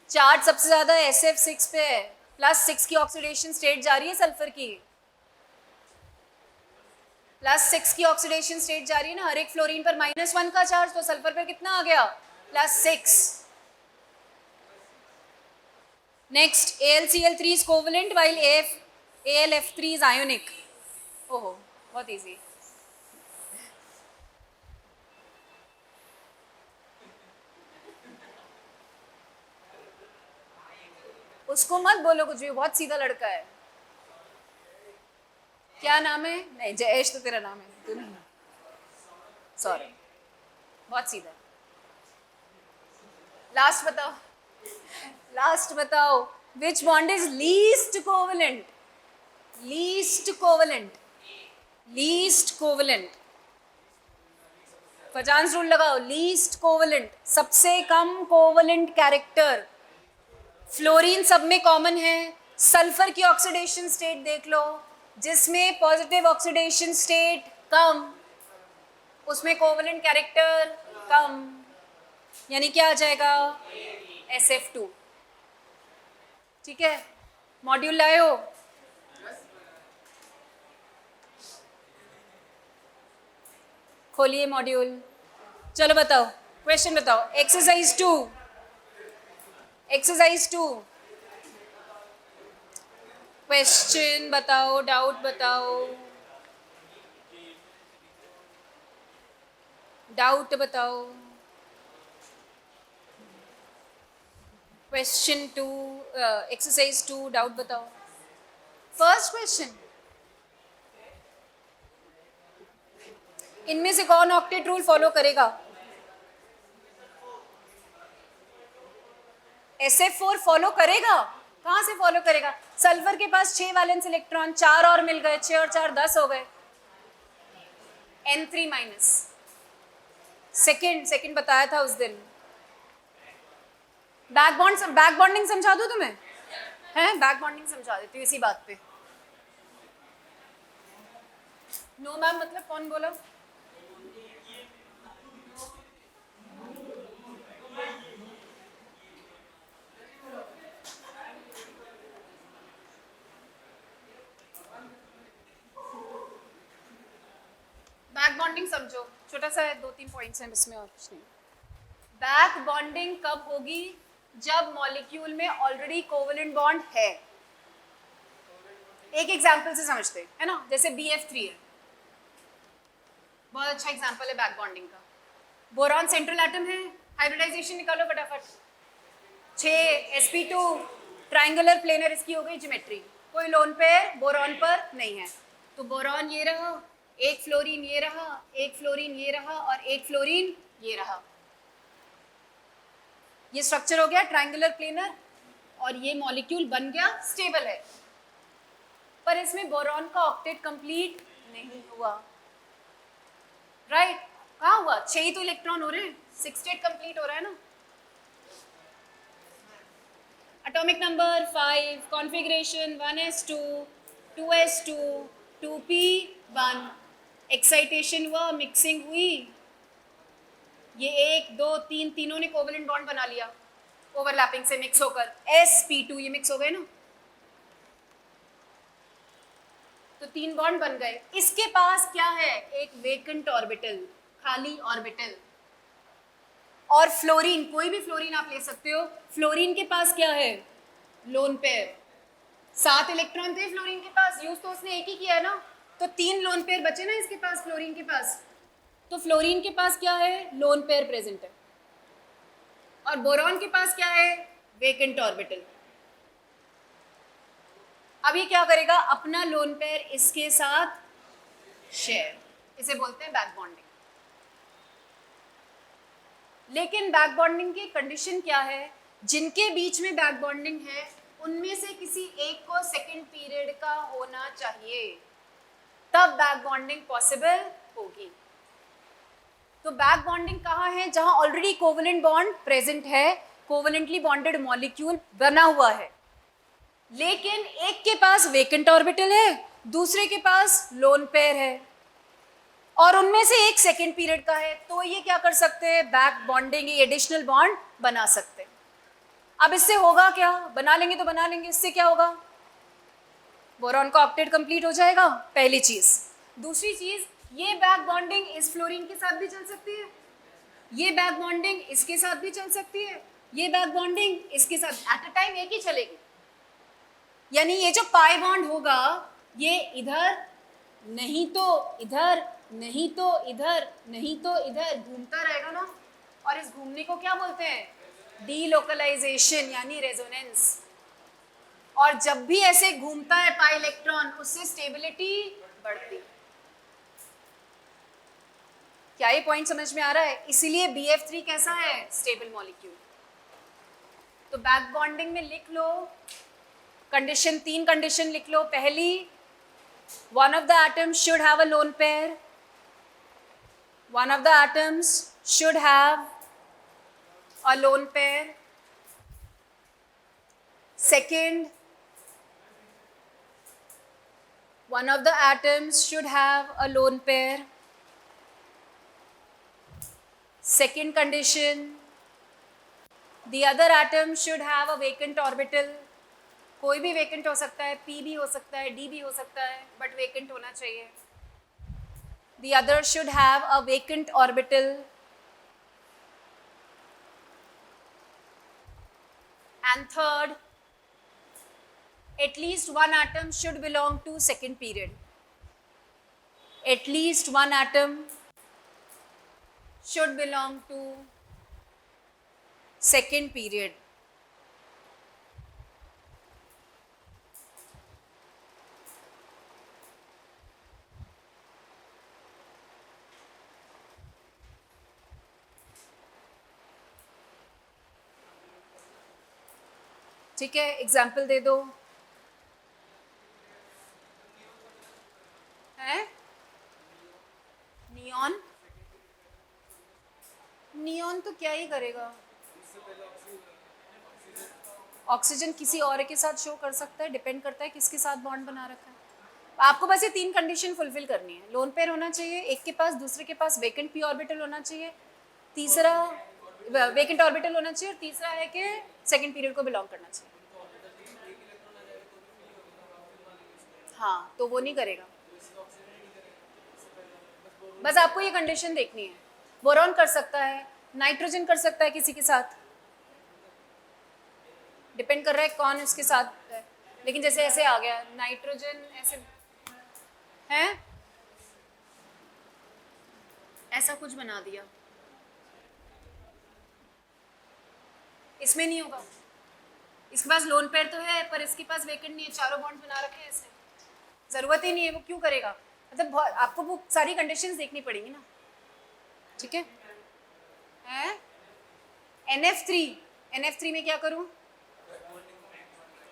चार्ज सबसे ज्यादा SF6 पे है, +6 की ऑक्सीडेशन स्टेट जा रही है सल्फर की, +6 की ऑक्सीडेशन स्टेट जा रही है ना। हर एक फ्लोरीन पर -1 का चार्ज, तो सल्फर पर कितना आ गया? +6। Next, AlCl3 is covalent while AlF3 is ionic. ओहो, बहुत इजी। उसको मत बोलो कुछ भी, बहुत सीधा लड़का है। क्या नाम है? नहीं, जयेश तो तेरा नाम है, तू नहीं। सॉरी। बहुत सीधा। लास्ट बताओ, लास्ट बताओ, विच bond is least covalent? Least covalent, least covalent. पचास रूल लगाओ, लीस्ट कोवलेंट, सबसे कम कोवलेंट कैरेक्टर। फ्लोरीन सब में कॉमन है। सल्फर की ऑक्सीडेशन स्टेट देख लो, जिसमें पॉजिटिव ऑक्सीडेशन स्टेट कम, उसमें कोवलेंट कैरेक्टर कम, यानी क्या आ जाएगा? SF2। ठीक है, मॉड्यूल लाए हो? खोलिए मॉड्यूल, चलो बताओ, क्वेश्चन बताओ। एक्सरसाइज 2, एक्सरसाइज 2, क्वेश्चन बताओ, डाउट बताओ, डाउट बताओ। क्वेश्चन 2, एक्सरसाइज 2, डाउट बताओ। फर्स्ट क्वेश्चन, इनमें से कौन ऑक्टेट रूल फॉलो करेगा? SF4 फॉलो करेगा? कहां से फॉलो करेगा? सल्फर के पास 6 वैलेंस इलेक्ट्रॉन, 4 और मिल गए, 6 और 4 10 हो गए, N3 माइनस। सेकंड बताया था उस दिन। बैक बॉन्डिंग समझा दूं तुम्हें? हैं, बैक बॉन्डिंग समझा देती हूँ इसी बात पे। नो मैम मतलब कौन बोला? बैक बॉन्डिंग समझो, छोटा सा है, 2-3 पॉइंट्स हैं इसमें और कुछ नहीं। बैक बॉन्डिंग कब होगी? जब मॉलिक्यूल में ऑलरेडी कोवेलेंट बॉन्ड है। एक एग्जांपल से समझते हैं, है ना, जैसे BF3 है, बहुत अच्छा एग्जांपल है बैक बॉन्डिंग का। बोरॉन सेंट्रल एटम है, हाइब्रिडाइजेशन निकालो फटाफट। 6 sp2, ट्रायंगुलर प्लेनर इसकी हो गई ज्योमेट्री, कोई लोन पेयर बोरॉन पर नहीं है, तो बोरॉन ये रहा, एक फ्लोरीन ये रहा, एक फ्लोरीन ये रहा, और एक फ्लोरीन ये रहा। ये स्ट्रक्चर हो गया ट्रायंगुलर प्लेनर, और ये मॉलिक्यूल बन गया, स्टेबल है। पर इसमें बोरॉन का ऑक्टेट कंप्लीट नहीं हुआ, राइट? कहाँ हुआ? 6 ही तो इलेक्ट्रॉन हो रहे हैं, 6 स्टेट कंप्लीट हो रहा है ना। Atomic number 5, configuration 1s2, 2s2, 2p1, excitation हुआ, मिक्सिंग हुई, ये 1 2 3 तीनों ने कोवेलेंट बॉन्ड बना लिया, ओवरलैपिंग से मिक्स होकर sp2, ये मिक्स हो गए ना, तो 3 बॉन्ड बन गए। इसके पास क्या है? एक वेकेंट ऑर्बिटल, खाली ऑर्बिटल। और फ्लोरीन, कोई भी फ्लोरीन आप ले सकते हो, फ्लोरीन के पास क्या है? Lone pair. 7 इलेक्ट्रॉन थे फ्लोरीन के पास, यूज तो उसने एक ही किया है ना, तो 3 लोन पेयर बचे ना इसके पास, फ्लोरीन के पास। तो फ्लोरीन के पास क्या है? लोन पेयर प्रेजेंट है। और बोरॉन के पास क्या है? Vacant orbital. अब ये क्या करेगा? अपना लोन पेयर इसके साथ शेयर, इसे बोलते हैं बैक बॉन्डिंग। लेकिन बैक बॉन्डिंग की कंडीशन क्या है? जिनके बीच में बैक बॉन्डिंग है उनमें से किसी एक को सेकेंड पीरियड का होना चाहिए, तब बैक बॉन्डिंग पॉसिबल होगी। तो बैक बॉन्डिंग कहाँ है? जहां ऑलरेडी कोवेलेंट बॉन्ड प्रेजेंट है, कोवेलेंटली बॉन्डेड मॉलिक्यूल बना हुआ है, लेकिन एक के पास वेकेंट ऑर्बिटल है, दूसरे के पास लोन पेयर है, और उनमें से एक सेकेंड पीरियड का है, तो ये क्या कर सकते हैं? बैक बॉन्डिंग, ये एडिशनल बॉन्ड बना सकते हैं। अब इससे होगा क्या? बना लेंगे तो बना लेंगे, इससे क्या होगा? बोरॉन का ऑक्टेट कंप्लीट हो जाएगा, पहली चीज। दूसरी चीज, ये बैक बॉन्डिंग इस फ्लोरीन के साथ भी चल सकती है, ये बैक बॉन्डिंग इसके साथ भी चल सकती है, ये बैक बॉन्डिंग इसके साथ, एट अ टाइम एक ही चलेगी। यानी ये जो पाई बॉन्ड होगा, ये इधर नहीं तो इधर, नहीं तो इधर, नहीं तो इधर घूमता रहेगा ना, और इस घूमने को क्या बोलते हैं? डीलोकलाइजेशन यानी रेजोनेंस। और जब भी ऐसे घूमता है पाई इलेक्ट्रॉन, उससे स्टेबिलिटी बढ़ती। क्या ये पॉइंट समझ में आ रहा है? इसीलिए BF3 कैसा है? Stable molecule. तो बैक बॉन्डिंग में लिख लो कंडीशन, 3 कंडीशन लिख लो। पहली, one of the atoms should have a lone pair. One of the atoms should have a lone pair. Second, one of the atoms should have a lone pair. Second condition, the other atom should have a vacant orbital. कोई भी vacant हो सकता है, P भी हो सकता है, D भी हो सकता है, but vacant होना चाहिए. The other should have a vacant orbital. And third, at least one atom should belong to second period. At least one atom should belong to second period. ठीक है, एग्जाम्पल दे दो। है नियॉन, नियॉन तो क्या ही करेगा? ऑक्सीजन किसी और के साथ शो कर सकता है, डिपेंड करता है किसके साथ बॉन्ड बना रखा है। आपको बस ये 3 कंडीशन फुलफिल करनी है। लोन पेयर होना चाहिए एक के पास, दूसरे के पास वेकेंट पी ऑर्बिटल होना चाहिए, तीसरा वेकेंट ऑर्बिटल होना चाहिए, और तीसरा है कि सेकंड पीरियड को बिलोंग करना चाहिए। हाँ, तो वो नहीं करेगा। बस आपको ये कंडीशन देखनी है। बोरॉन कर सकता है, नाइट्रोजन कर सकता है किसी के साथ, डिपेंड कर रहा है कौन इसके साथ है। लेकिन जैसे ऐसे आ गया नाइट्रोजन, ऐसे है, ऐसा कुछ बना दिया, इसमें नहीं होगा। इसके पास लोन पेयर तो है पर इसके पास वेकेंट नहीं है, चारों बॉन्ड बना रखे हैं ऐसे, जरूरत ही नहीं है, वो क्यों करेगा? मतलब आपको वो सारी कंडीशंस देखनी पड़ेंगी ना। ठीक है, NF3, NF3 में क्या करूं?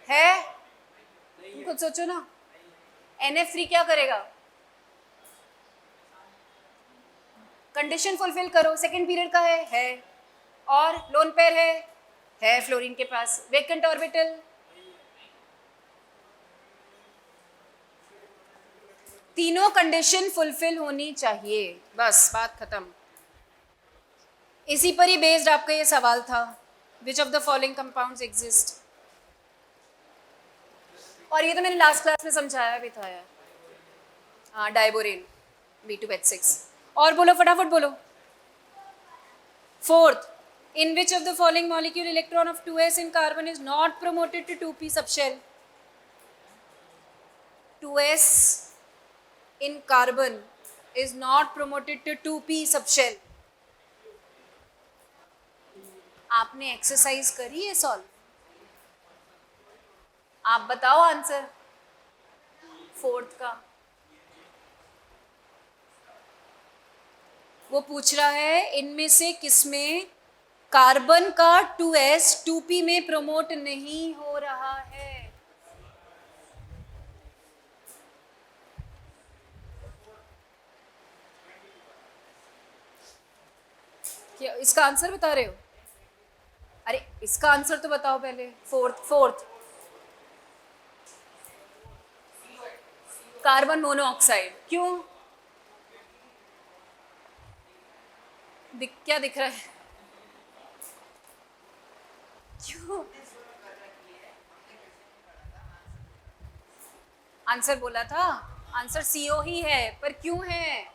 है, तुम खुद सोचो ना। NF3 क्या करेगा? कंडीशन फुलफिल करो, सेकंड पीरियड का है, और लोन पेयर है फ्लोरीन के पास, वेकेंट ऑर्बिटल, तीनों कंडीशन फुलफिल होनी चाहिए, बस बात खत्म। इसी पर ही बेस्ड आपका ये सवाल था, which of the following compounds exist. और ये तो मैंने लास्ट क्लास में समझाया भी था यार। हाँ, डाइबोरेन B2H6। और बोलो, फटाफट बोलो। Fourth, in which of the following molecule electron of 2s in carbon is not promoted to 2p subshell? 2s in carbon is not promoted to 2p subshell. आपने एक्सरसाइज करी है सॉल्व? आप बताओ आंसर फोर्थ का। वो पूछ रहा है इनमें से किसमें कार्बन का 2s 2p में प्रमोट नहीं हो रहा है। क्या इसका आंसर बता रहे हो? अरे इसका आंसर तो बताओ पहले। Fourth carbon monoxide. क्यों? क्या दिख रहा है? क्यों? आंसर बोला था, आंसर CO ही है, पर क्यों है?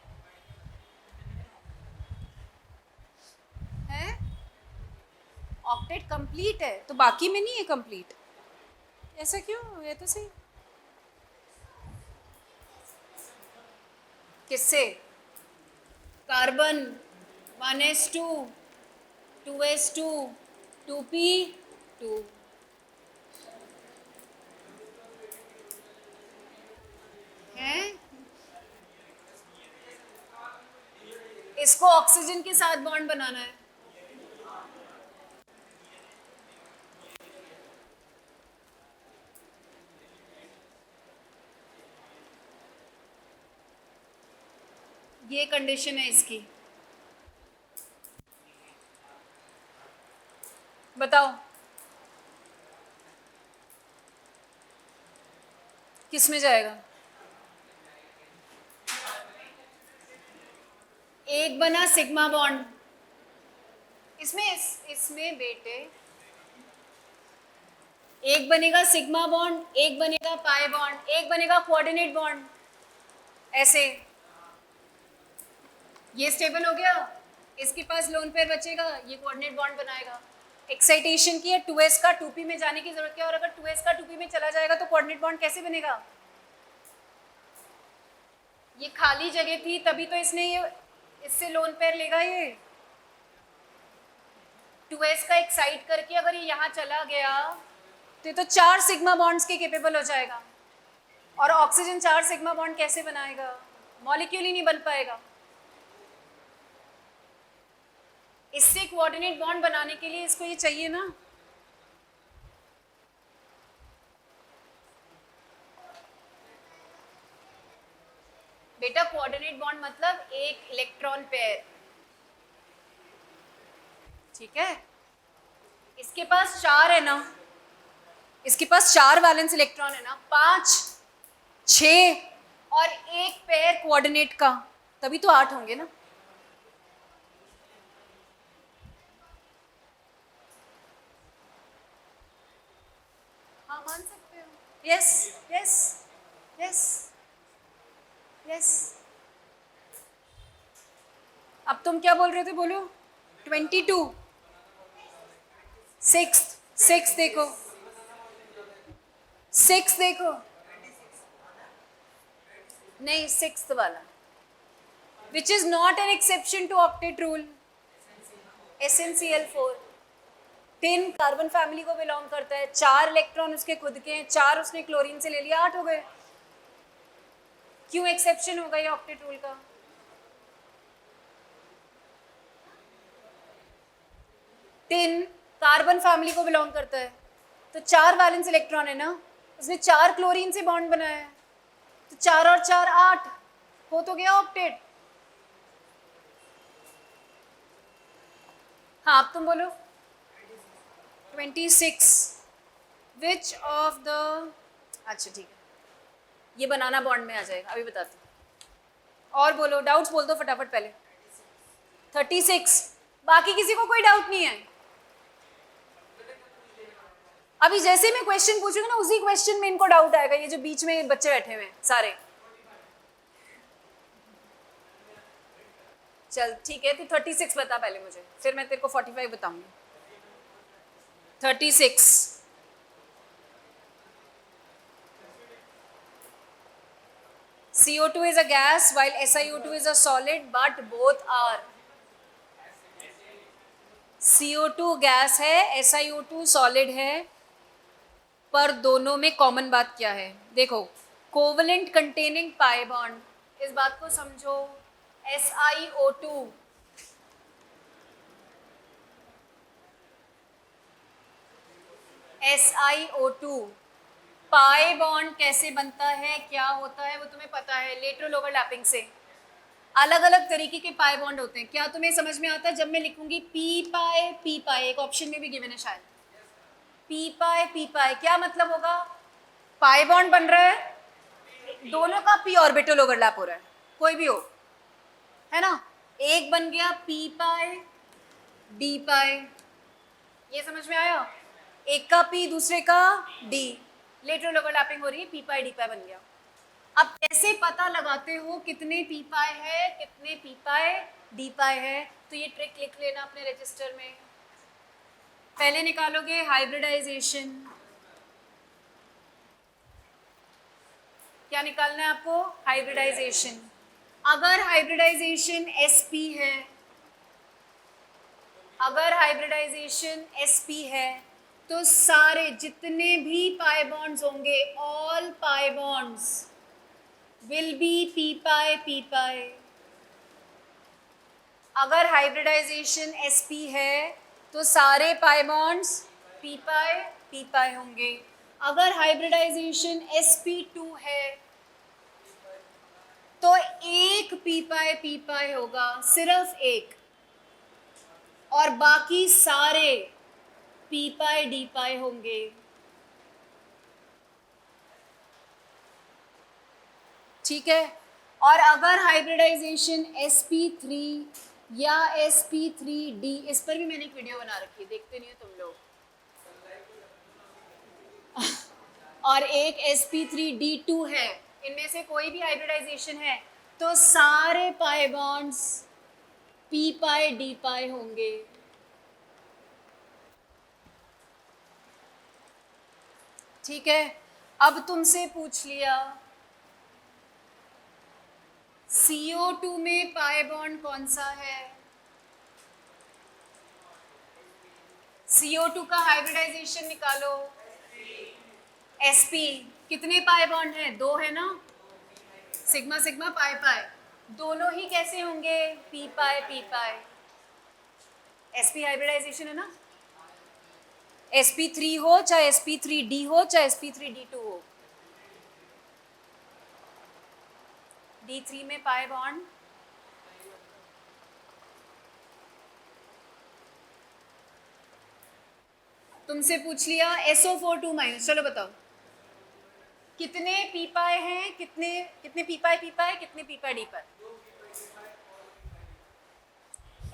ऑक्टेट कंप्लीट है तो बाकी में नहीं है कंप्लीट, ऐसा क्यों? है तो सही। किससे? Carbon 1s2 2s2 2p2। इसको ऑक्सीजन के साथ बॉन्ड बनाना है। ये कंडीशन है इसकी। बताओ किस में जाएगा? एक बना सिग्मा बॉन्ड, इसमें बेटे एक बनेगा सिग्मा बॉन्ड, एक बनेगा पाई बॉन्ड, एक बनेगा कोऑर्डिनेट बॉन्ड। ऐसे ये स्टेबल हो गया, इसके पास लोन पेयर बचेगा, ये कोऑर्डिनेट बॉन्ड बनाएगा। एक्साइटेशन की है 2s का 2p में जाने की जरूरत है, और अगर 2s का 2p में चला जाएगा तो कोऑर्डिनेट बॉन्ड कैसे बनेगा? ये खाली जगह थी तभी तो इसने ये इससे लोन पेयर लेगा। ये 2s का एक्साइट करके अगर ये यहाँ चला गया तो ये तो 4 सिग्मा बॉन्ड्स के केपेबल हो जाएगा। और ऑक्सीजन 4 सिग्मा बॉन्ड कैसे बनाएगा? मॉलिक्यूल ही नहीं बन पाएगा। इससे कोऑर्डिनेट बॉन्ड बनाने के लिए इसको ये चाहिए ना। बेटा कोऑर्डिनेट बॉन्ड मतलब एक इलेक्ट्रॉन पेयर, ठीक है? इसके पास 4 है ना, इसके पास 4 वैलेंस इलेक्ट्रॉन है ना, 5, 6 और एक पेयर कोऑर्डिनेट का, तभी तो 8 होंगे ना। हाँ मान सकते हो। Yes yes yes yes. अब तुम क्या बोल रहे थे? बोलो। 22 6 देखो, 6 देखो, नहीं 6th वाला, which is not an exception to octet rule. SnCl4 10 carbon family को बिलोंग करता है, 4 इलेक्ट्रॉन उसके खुद के हैं, 4 उसने क्लोरीन से ले लिया, 8 हो गए। क्यों एक्सेप्शन होगा ये ऑक्टेट रूल का? तीन कार्बन फैमिली को बिलोंग करता है तो 4 वैलेंस इलेक्ट्रॉन है ना, उसने 4 क्लोरीन से बॉन्ड बनाया है, तो 4 और 4 8 हो तो गया ऑक्टेट। हाँ अब तुम बोलो। 26 विच ऑफ द, अच्छा ठीक है, ये बनाना बॉन्ड में आ जाएगा, अभी बताती हूँ। और बोलो, डाउट्स बोल दो फटाफट पहले। 36, बाकी किसी को कोई डाउट नहीं है? अभी जैसे मैं क्वेश्चन पूछूंगी ना उसी क्वेश्चन में इनको डाउट आएगा, ये जो बीच में बच्चे बैठे हुए हैं सारे। चल ठीक है, तू 36 बता पहले मुझे, फिर मैं तेरे को 45 बताऊंगी। 36 CO2 is a gas while SiO2 is a solid but both are। CO2 gas है, SiO2 सॉलिड है, पर दोनों में कॉमन बात क्या है? देखो, कोवलेंट कंटेनिंग पाई बॉन्ड, इस बात को समझो। SiO2 पाई बॉन्ड कैसे बनता है, क्या होता है, वो तुम्हें पता है, लेटरल ओवरलैपिंग से। अलग अलग तरीके के पाई बॉन्ड होते हैं, क्या तुम्हें समझ में आता है? जब मैं लिखूंगी पी पाई, एक ऑप्शन में भी गिवन है शायद, पी पाई, क्या मतलब होगा? पाई बॉन्ड बन रहा है, दोनों का पी ऑर्बिटल ओवरलैप हो रहा है, कोई भी हो, है ना? एक बन गया पी पाई डी पाई, ये समझ में आया? एक का पी दूसरे का डी, लेटरल ओवरलैपिंग हो रही है, पी पाई डी पाई बन गया। अब कैसे पता लगाते हो कितने पी पाई है, कितने पी पाई डी पाई है? तो ये ट्रिक लिख लेना अपने रजिस्टर में। पहले निकालोगे हाइब्रिडाइजेशन, क्या निकालना है आपको? हाइब्रिडाइजेशन। अगर हाइब्रिडाइजेशन sp है, अगर हाइब्रिडाइजेशन sp है तो सारे जितने भी पाई बॉन्ड्स होंगे, all pi bonds will be p pi। अगर हाइब्रिडाइजेशन sp है तो सारे पाई बॉन्ड्स p पाई होंगे। अगर हाइब्रिडाइजेशन sp2 है तो एक p पाई होगा, सिर्फ एक, और बाकी सारे p पाई d पाई होंगे। ठीक है। और अगर हाइब्रिडाइजेशन sp3 या sp3d, इस पर भी मैंने एक वीडियो बना रखी है, देखते नहीं हो तुम लोग, और एक sp3d2 है, इनमें से कोई भी हाइब्रिडाइजेशन है तो सारे पाई बॉन्ड्स p पाई d पाई होंगे। ठीक है। अब तुमसे पूछ लिया CO2 में पाई बॉन्ड कौन सा है? CO2 का हाइब्रिडाइजेशन निकालो। sp कितने पाई बॉन्ड है? 2 है ना, सिग्मा सिग्मा पाई पाई, दोनों ही कैसे होंगे? p पाई। sp हाइब्रिडाइजेशन है ना, sp3 हो चाहे sp3d हो चाहे sp3d2 हो, d3 में पाई बॉन्ड तुमसे पूछ लिया SO4 2-, चलो बताओ कितने p पाई हैं, कितने कितने p पाई कितने p पाई d पाई?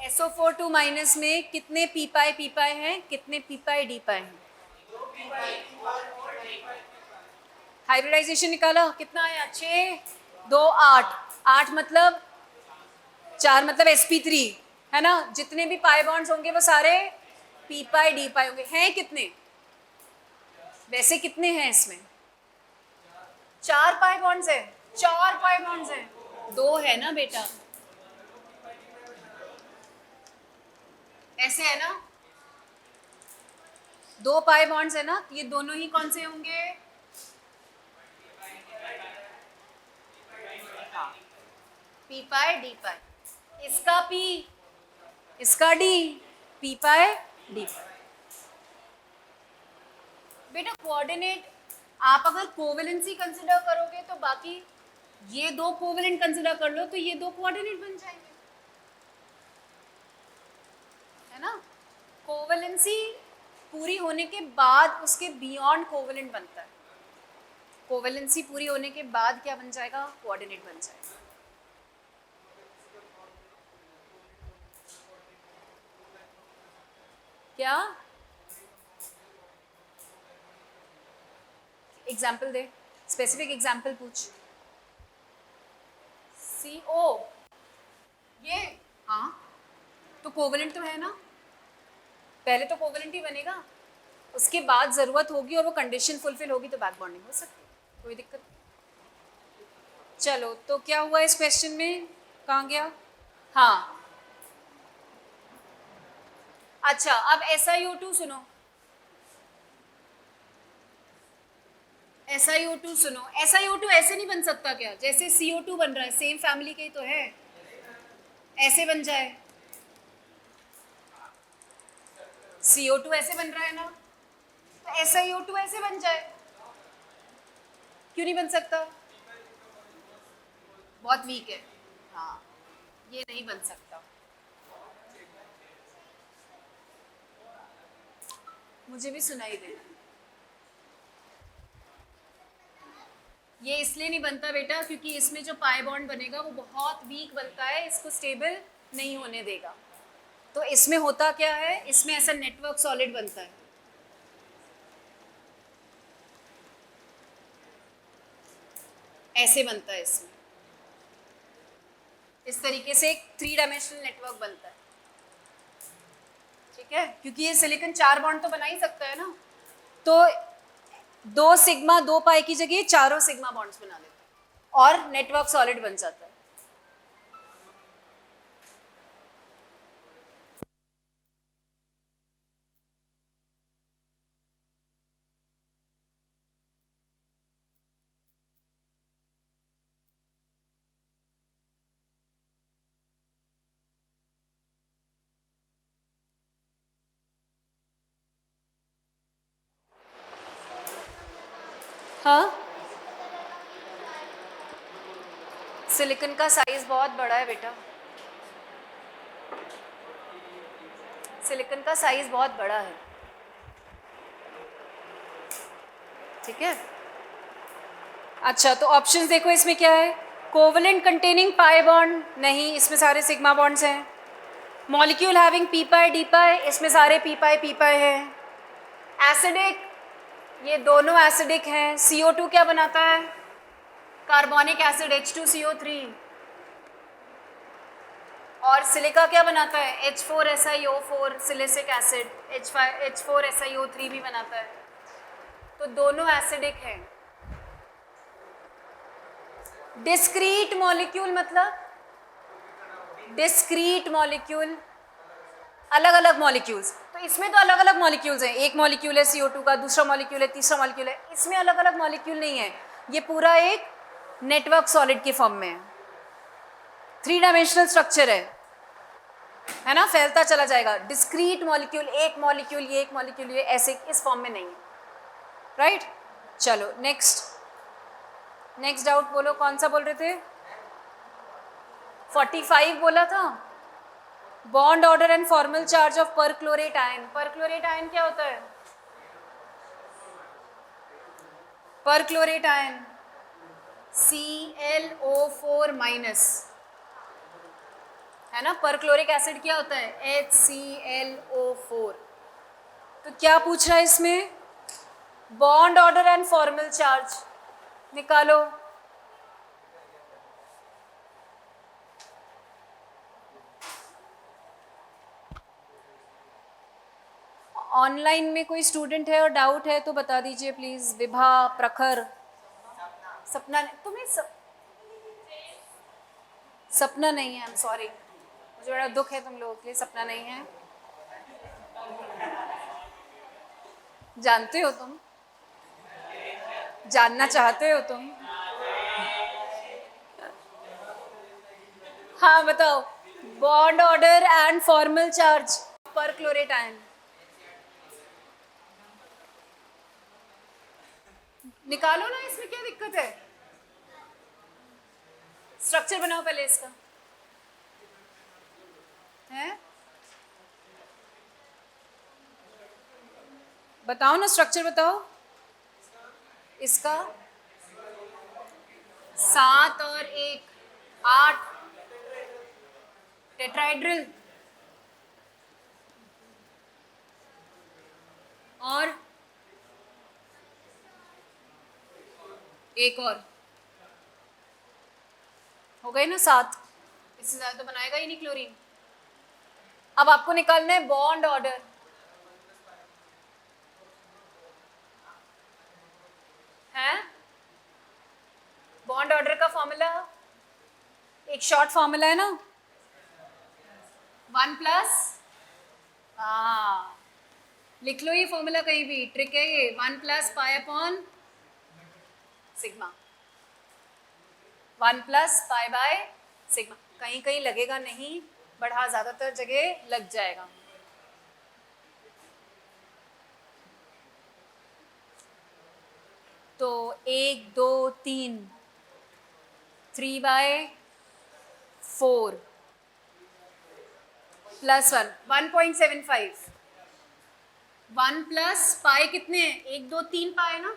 SO4 2- में कितने p पाई हैं, कितने p पाई d पाई हैं? हाइब्रिडाइजेशन निकाला, कितना आया? 6 2 8, 8 मतलब 4 मतलब sp3 है ना, जितने भी पाई बॉन्ड्स होंगे वो सारे p पाई d पाई होंगे। हैं कितने वैसे, कितने हैं इसमें? 4 पाई बॉन्ड्स है, 4 पाई बॉन्ड्स है, 2 है ना बेटा, ऐसे है ना, 2 पाई बॉन्ड्स है ना, ये दोनों ही कौन से होंगे? हाँ, p पाई d पाई, इसका p इसका d, p पाई d पाई। बेटा कोऑर्डिनेट आप अगर कोवेलेंसी कंसिडर करोगे तो बाकी ये 2 कोवेलेंट कंसिडर कर लो तो ये 2 कोऑर्डिनेट बन जाएंगे, है ना। कोवेलेंसी पूरी होने के बाद उसके बियॉन्ड कोवेलेंट बनता है, कोवेलेंसी पूरी होने के बाद क्या बन जाएगा? कोऑर्डिनेट बन जाएगा। क्या एग्जाम्पल दे, स्पेसिफिक एग्जाम्पल पूछ। CO ये, हाँ तो कोवेलेंट तो है ना, पहले तो कोवेलेंट ही बनेगा, उसके बाद ज़रूरत होगी और वो कंडीशन फुलफिल होगी तो बैक बॉन्डिंग हो सकती है, कोई दिक्कत नहीं। चलो तो क्या हुआ इस क्वेश्चन में, कहाँ गया? हाँ अच्छा, अब SiO2 सुनो, SiO2 सुनो, SiO2 ऐसे नहीं बन सकता क्या जैसे CO2 बन रहा है, सेम फैमिली के ही तो है, ऐसे बन जाए। CO2 ऐसे बन रहा है ना, तो SiO2 ऐसे बन जाए, क्यों नहीं बन सकता? बहुत वीक है, हाँ ये नहीं बन सकता। मुझे भी सुनाई दे, ये इसलिए नहीं बनता बेटा क्योंकि इसमें जो पाई बॉन्ड बनेगा वो बहुत वीक बनता है, इसको स्टेबल नहीं होने देगा। तो इसमें होता क्या है, इसमें ऐसा नेटवर्क सॉलिड बनता है, ऐसे बनता है इसमें, इस तरीके से एक 3 डायमेंशनल नेटवर्क बनता है। ठीक है, क्योंकि ये सिलिकॉन 4 बॉन्ड तो बना ही सकता है ना, तो 2 सिग्मा 2 पाई की जगह चारों सिग्मा बॉन्ड्स बना देता है और नेटवर्क सॉलिड बन जाता है। हाँ, सिलिकॉन का साइज बहुत बड़ा है बेटा, सिलिकॉन का साइज बहुत बड़ा है, ठीक है। अच्छा, तो ऑप्शंस देखो इसमें क्या है, कोवलेंट कंटेनिंग पाई बॉन्ड, नहीं, इसमें सारे सिग्मा बॉन्ड्स हैं। मॉलिक्यूल हैविंग पी पाई डी पाई, इसमें सारे पी पाई हैं। एसिडिक, ये दोनों एसिडिक हैं। CO2 क्या बनाता है, कार्बोनिक एसिड H2CO3, और सिलिका क्या बनाता है, H4SiO4 सिलिसिक एसिड, H4SiO3 भी बनाता है, तो दोनों एसिडिक हैं। डिस्क्रीट मॉलिक्यूल मतलब डिस्क्रीट मॉलिक्यूल, अलग अलग मॉलिक्यूल्स, तो इसमें तो अलग अलग मॉलिक्यूल्स हैं, एक मॉलिक्यूल है CO2 का, दूसरा मॉलिक्यूल है, तीसरा मॉलिक्यूल है, इसमें अलग अलग मॉलिक्यूल नहीं है, ये पूरा एक नेटवर्क सॉलिड के फॉर्म में है, 3 डायमेंशनल स्ट्रक्चर है ना, फैलता चला जाएगा। डिस्क्रीट मॉलिक्यूल, एक मॉलिक्यूल ये, एक मॉलिक्यूल ये, ऐसे इस फॉर्म में नहीं है, राइट। चलो नेक्स्ट डाउट बोलो, कौन सा बोल रहे थे, 45 बोला था। Bond order and formal charge of perchlorate ion, perchlorate ion क्या होता है, परक्लोरेट आयन ClO4 माइनस, है ना, परक्लोरिक एसिड क्या होता है HClO4। तो क्या पूछ रहा है इसमें, bond order and formal charge निकालो। ऑनलाइन में कोई स्टूडेंट है और डाउट है तो बता दीजिए प्लीज। विभा, प्रखर, सपना, तुम्हें सपना नहीं है, आई एम सॉरी, मुझे बड़ा दुख है तुम लोगों के लिए, सपना नहीं है, जानते हो तुम, जानना चाहते हो तुम, हाँ बताओ, bond order and formal charge perchlorate ion निकालो ना, इसमें क्या दिक्कत है, स्ट्रक्चर बनाओ पहले इसका, है बताओ ना, स्ट्रक्चर बताओ इसका। 7 और 1 8 टेट्राहेड्रल, और एक और हो गए ना 7, इससे ज्यादा तो बनाएगा ही नहीं क्लोरीन। अब आपको निकालना है बॉन्ड ऑर्डर, है बॉन्ड ऑर्डर का फॉर्मूला एक शॉर्ट फॉर्मूला है ना, 1+, हाँ लिख लो ये फॉर्मूला, कहीं भी ट्रिक है ये, 1+ pi upon sigma, 1+ pi by sigma, कहीं कहीं लगेगा नहीं, बट हाँ ज्यादातर जगह लग जाएगा। तो 1 2 3 3/4 +1 1.75, 1+ पाई कितने हैं, 1 2 3 पाई ना,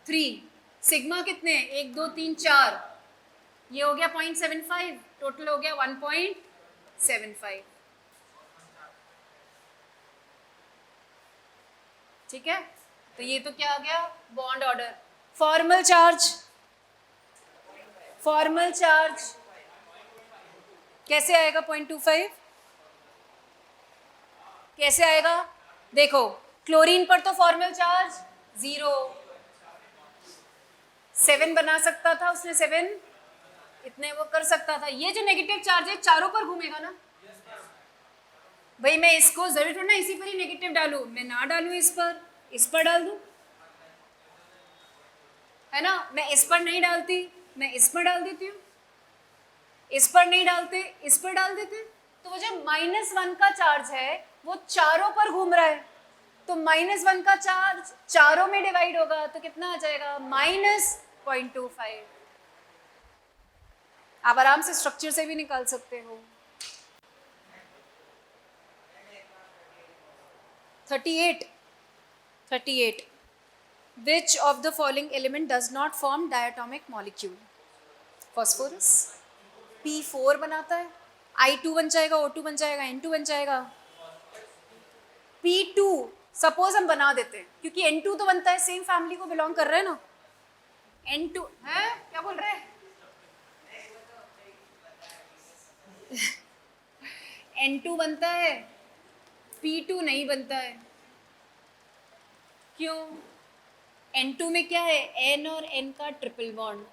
3, सिग्मा कितने हैं, 1 2 3 4, ये हो गया 0.75, टोटल हो गया 1.75, ठीक है। तो ये तो क्या आ गया, bond order. Formal charge, formal charge कैसे आएगा 0.25, कैसे आएगा, देखो क्लोरीन पर तो फॉर्मल चार्ज 0, 7 बना सकता था उसने, 7 इतने वो कर सकता था, ये जो नेगेटिव चार्ज है चारों पर घूमेगा ना भाई, मैं इसको जरूरी थोड़ा ना इसी पर ही नेगेटिव डालूं, मैं ना डालूं इस पर डाल दूं, है ना, मैं इस पर नहीं डालती, मैं इस पर डाल देती हूँ, इस पर नहीं डालते इस पर डाल देते, तो वो जो -1 का चार्ज है वो चारों पर घूम रहा है, तो -1 का चार्ज चारों में डिवाइड होगा तो कितना आ जाएगा, -0.25। आप आराम से स्ट्रक्चर से भी निकाल सकते हो। 38 Which of the following element does not form diatomic molecule? Phosphorus P4 बनाता है, I2 बन जाएगा, O2 बन जाएगा, N2 बन जाएगा। P2 सपोज हम बना देते हैं क्योंकि N2 तो बनता है, सेम फैमिली को बिलोंग कर रहे हैं ना। N2 है, क्या बोल रहे हैं? N2 बनता है, P2 नहीं बनता है। क्यों? N2 में क्या है, N और N का ट्रिपल बॉन्ड।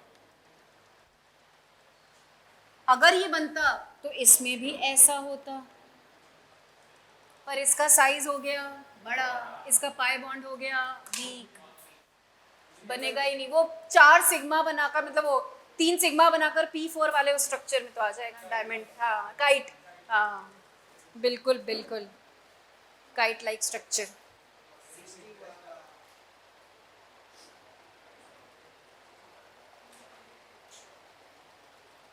अगर ये बनता तो इसमें भी ऐसा होता, पर इसका साइज हो गया बड़ा, इसका पाई बॉन्ड हो गया वीक, बनेगा ही नहीं। वो 4 सिग्मा बनाकर, मतलब वो 3 सिग्मा बनाकर P4 वाले उस स्ट्रक्चर में तो आ जाएगा डायमंड। हाँ, काइट, हाँ बिल्कुल बिल्कुल, काइट लाइक स्ट्रक्चर।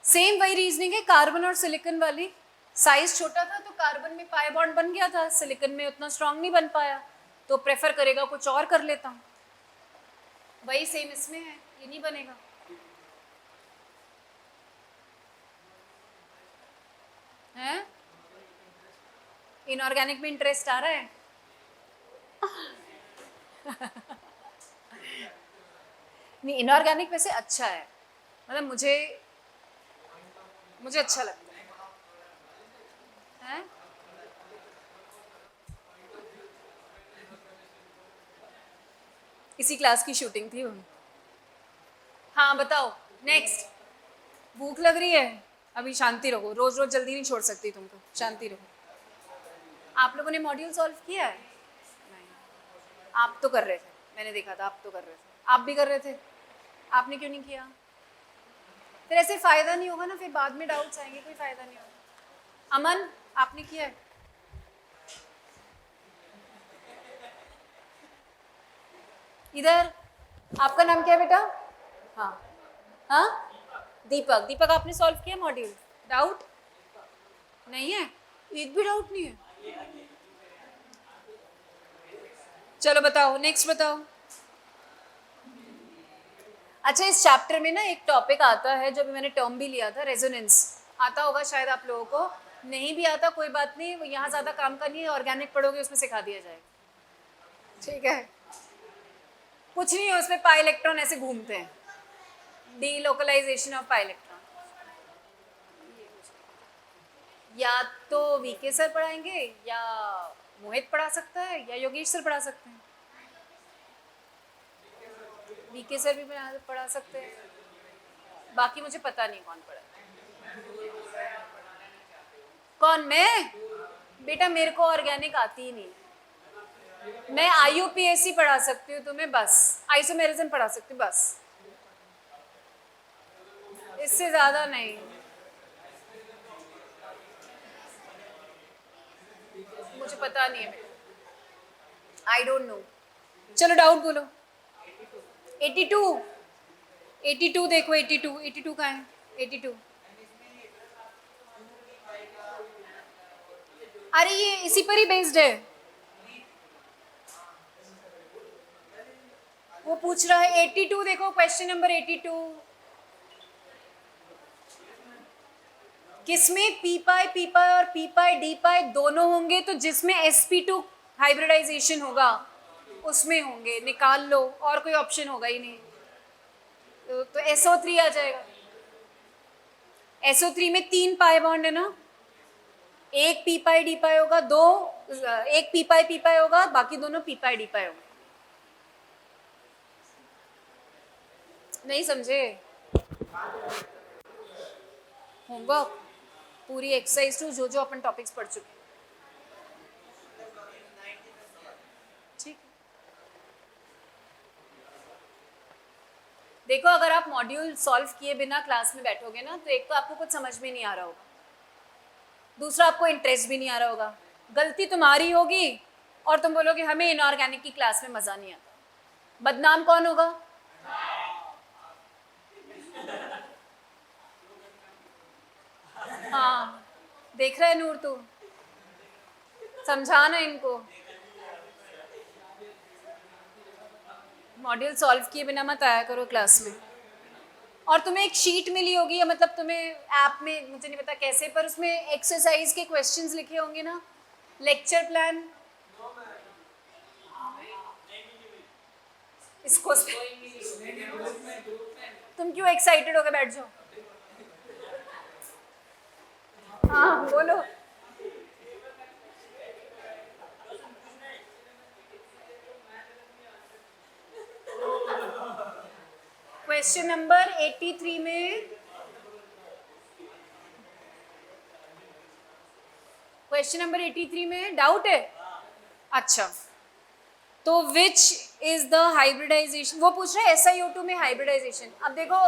सेम वही रीजनिंग है कार्बन और सिलिकॉन वाली। साइज छोटा था तो कार्बन में पाई बॉन्ड बन गया था, सिलिकॉन में उतना स्ट्रांग नहीं बन पाया, तो प्रेफर करेगा कुछ और कर लेता हूँ। वही सेम इसमें है, ये नहीं बनेगा। हैं? इनऑर्गेनिक में इंटरेस्ट आ रहा है? नहीं, इनऑर्गेनिक वैसे अच्छा है, मतलब मुझे अच्छा लगता है। इसी क्लास की शूटिंग थी वो। हाँ बताओ, नेक्स्ट। भूख लग रही है? अभी शांति रहो, रोज रोज जल्दी नहीं छोड़ सकती तुमको, शांति रहो। आप लोगों ने मॉड्यूल सॉल्व किया है? नहीं, आप तो कर रहे थे, मैंने देखा था आप तो कर रहे थे। आप भी कर रहे थे, आपने क्यों नहीं किया? फिर ऐसे फायदा नहीं होगा ना, फिर बाद में डाउट्स आएंगे, कोई फायदा नहीं होगा। अमन, आपने किया है? इधर, आपका नाम क्या है बेटा? हाँ हाँ, दीपक। दीपक, आपने सॉल्व किया मॉड्यूल? डाउट नहीं है? एक भी डाउट नहीं है? चलो बताओ, नेक्स्ट बताओ। अच्छा, इस चैप्टर में ना एक टॉपिक आता है जो भी मैंने टर्म भी लिया था, रेजोनेंस। आता होगा शायद आप लोगों को, नहीं भी आता कोई बात नहीं, यहाँ ज़्यादा काम का नहीं है, ऑर्गेनिक पढ़ोगे उसमें सिखा दिया जाएगा, ठीक है? कुछ नहीं है उसमें, पाई इलेक्ट्रॉन ऐसे घूमते हैं, डीलोकलाइजेशन ऑफ पाई इलेक्ट्रॉन। या तो वीके सर पढ़ाएंगे, या मोहित पढ़ा सकता है, या योगेश सर पढ़ा सकते हैं। वीके सर भी पढ़ा सकते हैं, बाकी मुझे पता नहीं कौन पढ़ा। कौन? मैं? बेटा मेरे को ऑर्गेनिक आती ही नहीं। मैं IUPAC पढ़ा सकती हूँ तुम्हें, बस आइसोमेरिज्म पढ़ा सकती हूँ, बस इससे ज्यादा नहीं। मुझे पता नहीं है, आई डोंट नो। चलो डाउट बोलो। 82 देखो, 82 कहाँ है? 82, अरे ये इसी पर ही बेस्ड है। वो पूछ रहा है 82, देखो क्वेश्चन नंबर 82। किसमें पी पाई और डी पाई दोनों होंगे, तो जिसमें sp2 हाइब्रिडाइजेशन होगा उसमें होंगे, निकाल लो, और कोई ऑप्शन होगा ही नहीं। तो SO3 आ जाएगा। SO3 में 3 पाई बॉन्ड है ना, एक पी पाई डी पाई होगा, एक पी पाई होगा, बाकी दोनों पी पाई डी पाई होंगे। नहीं समझे? होमवर्क पूरी एक्सरसाइज टू जो अपन टॉपिक्स पढ़ चुके हैं, ठीक। देखो, अगर आप मॉड्यूल सॉल्व किए बिना क्लास में बैठोगे ना, तो एक तो आपको कुछ समझ में नहीं आ रहा होगा, दूसरा आपको इंटरेस्ट भी नहीं आ रहा होगा। गलती तुम्हारी होगी और तुम बोलोगे हमें इनऑर्गेनिक की क्लास में मजा नहीं आता, बदनाम कौन होगा? हाँ, देख रहा है नूर, तू समझाना इनको, मॉड्यूल सॉल्व किए बिना मत आया करो क्लास में। और तुम्हें एक शीट मिली होगी, या मतलब तुम्हें ऐप में, मुझे नहीं पता कैसे, पर उसमें एक्सरसाइज के क्वेश्चंस लिखे होंगे ना, लेक्चर प्लान। इसको तुम क्यों एक्साइटेड होकर बैठ जाओ? हाँ बोलो। क्वेश्चन नंबर 83 में, क्वेश्चन नंबर 83 में डाउट है? अच्छा, तो विच इज द हाइब्रिडाइजेशन, वो पूछ रहे हैं SiO2 में हाइब्रिडाइजेशन। अब देखो,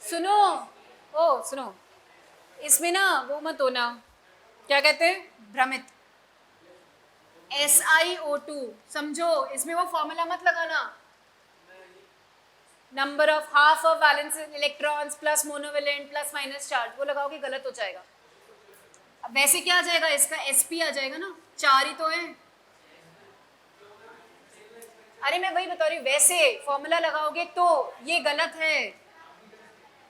सुनो, ओ सुनो, इसमें ना वो मत होना, क्या कहते हैं, भ्रमित। SiO2 समझो, इसमें वो फॉर्मूला मत लगाना, number of half of valence electrons plus monovalent plus minus charge, वो लगाओगे गलत हो जाएगा। अब वैसे क्या आ जाएगा, इसका sp आ जाएगा ना, 4 ही तो है। अरे मैं वही बता रही हूँ, वैसे फॉर्मूला लगाओगे तो ये गलत है।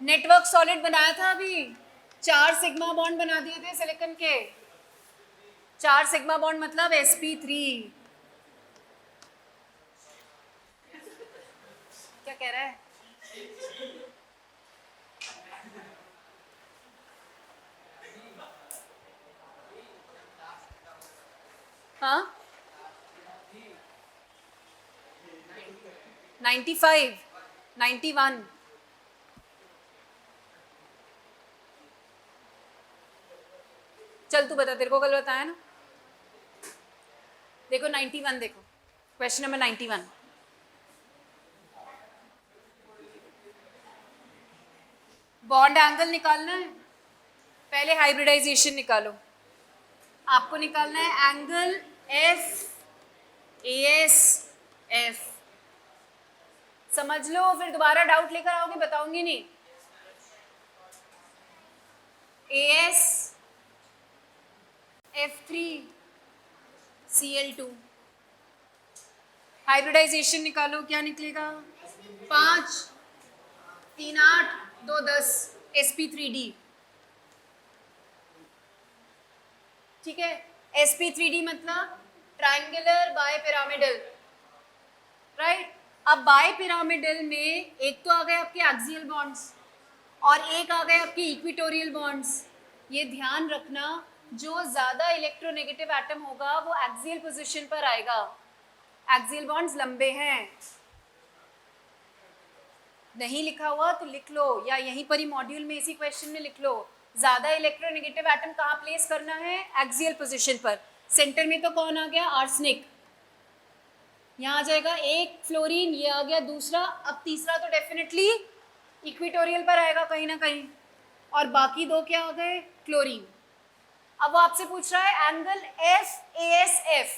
नेटवर्क सॉलिड बनाया था अभी, 4 सिग्मा बॉन्ड बना दिए थे सिलिकॉन के, 4 सिग्मा बॉन्ड मतलब sp3। क्या कह रहा है? हाँ 95, 91, चल तू बता, तेरे को कल बताया ना। देखो 91, देखो क्वेश्चन नंबर 91, बॉन्ड एंगल निकालना है, पहले हाइब्रिडाइजेशन निकालो। आपको निकालना है एंगल FASF, समझ लो, फिर दोबारा डाउट लेकर आओगे, बताऊंगी नहीं। AsF3Cl2, हाइब्रिडाइजेशन निकालो, क्या निकलेगा, 5 3 8 2 10 sp3d। ठीक है, sp3d मतलब ट्राइंगुलर बाय पिरामिडल, राइट। अब बाय पिरामिडल में एक तो आ गए आपके एक्सियल बॉन्ड्स और एक आ गए आपके इक्विटोरियल बॉन्ड्स। ये ध्यान रखना, जो ज़्यादा इलेक्ट्रोनेगेटिव एटम होगा वो एक्सियल पोजीशन पर आएगा, एक्सियल बॉन्ड्स लंबे हैं। नहीं लिखा हुआ तो लिख लो, या यहीं पर ही मॉड्यूल में इसी क्वेश्चन में लिख लो, ज़्यादा इलेक्ट्रोनेगेटिव एटम कहाँ प्लेस करना है, एक्सियल पोजीशन पर। सेंटर में तो कौन आ गया, आर्सेनिक, यहाँ आ जाएगा एक फ्लोरीन, ये आ गया दूसरा, अब तीसरा तो डेफिनेटली इक्विटोरियल पर आएगा कहीं ना कहीं, और बाकी दो क्या आ गए, क्लोरीन। अब वो आपसे पूछ रहा है एंगल FASF,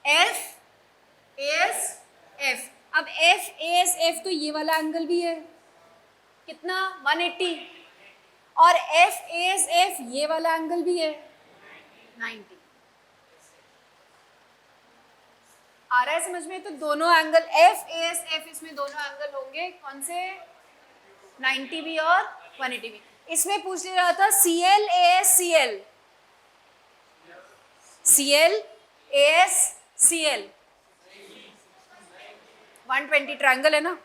FASF। अब FASF तो ये वाला एंगल भी है, कितना, 180, और FASF ये वाला एंगल भी है 90। आ रहा है समझ में? तो दोनों एंगल FASF, इसमें दोनों एंगल होंगे कौन से, 90 भी और 180 भी। इसमें पूछ रहा था ClAsCl, ClAsCl 120 ट्रायंगल है ना,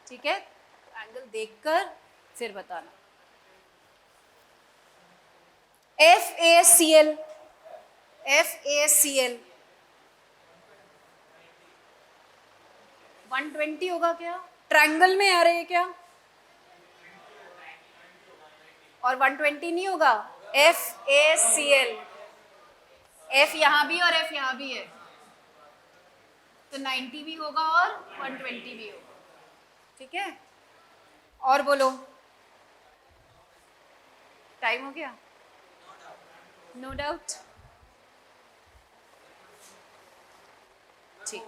ठीक है, एंगल देखकर फिर बताना। FASCl 120 होगा क्या, ट्रायंगल में आ रहे हैं क्या, और 120 नहीं होगा, FASCl, F यहाँ भी और F यहाँ भी है, तो 90 भी होगा और 120 भी होगा, ठीक है। और बोलो, टाइम हो गया। No doubt? ठीक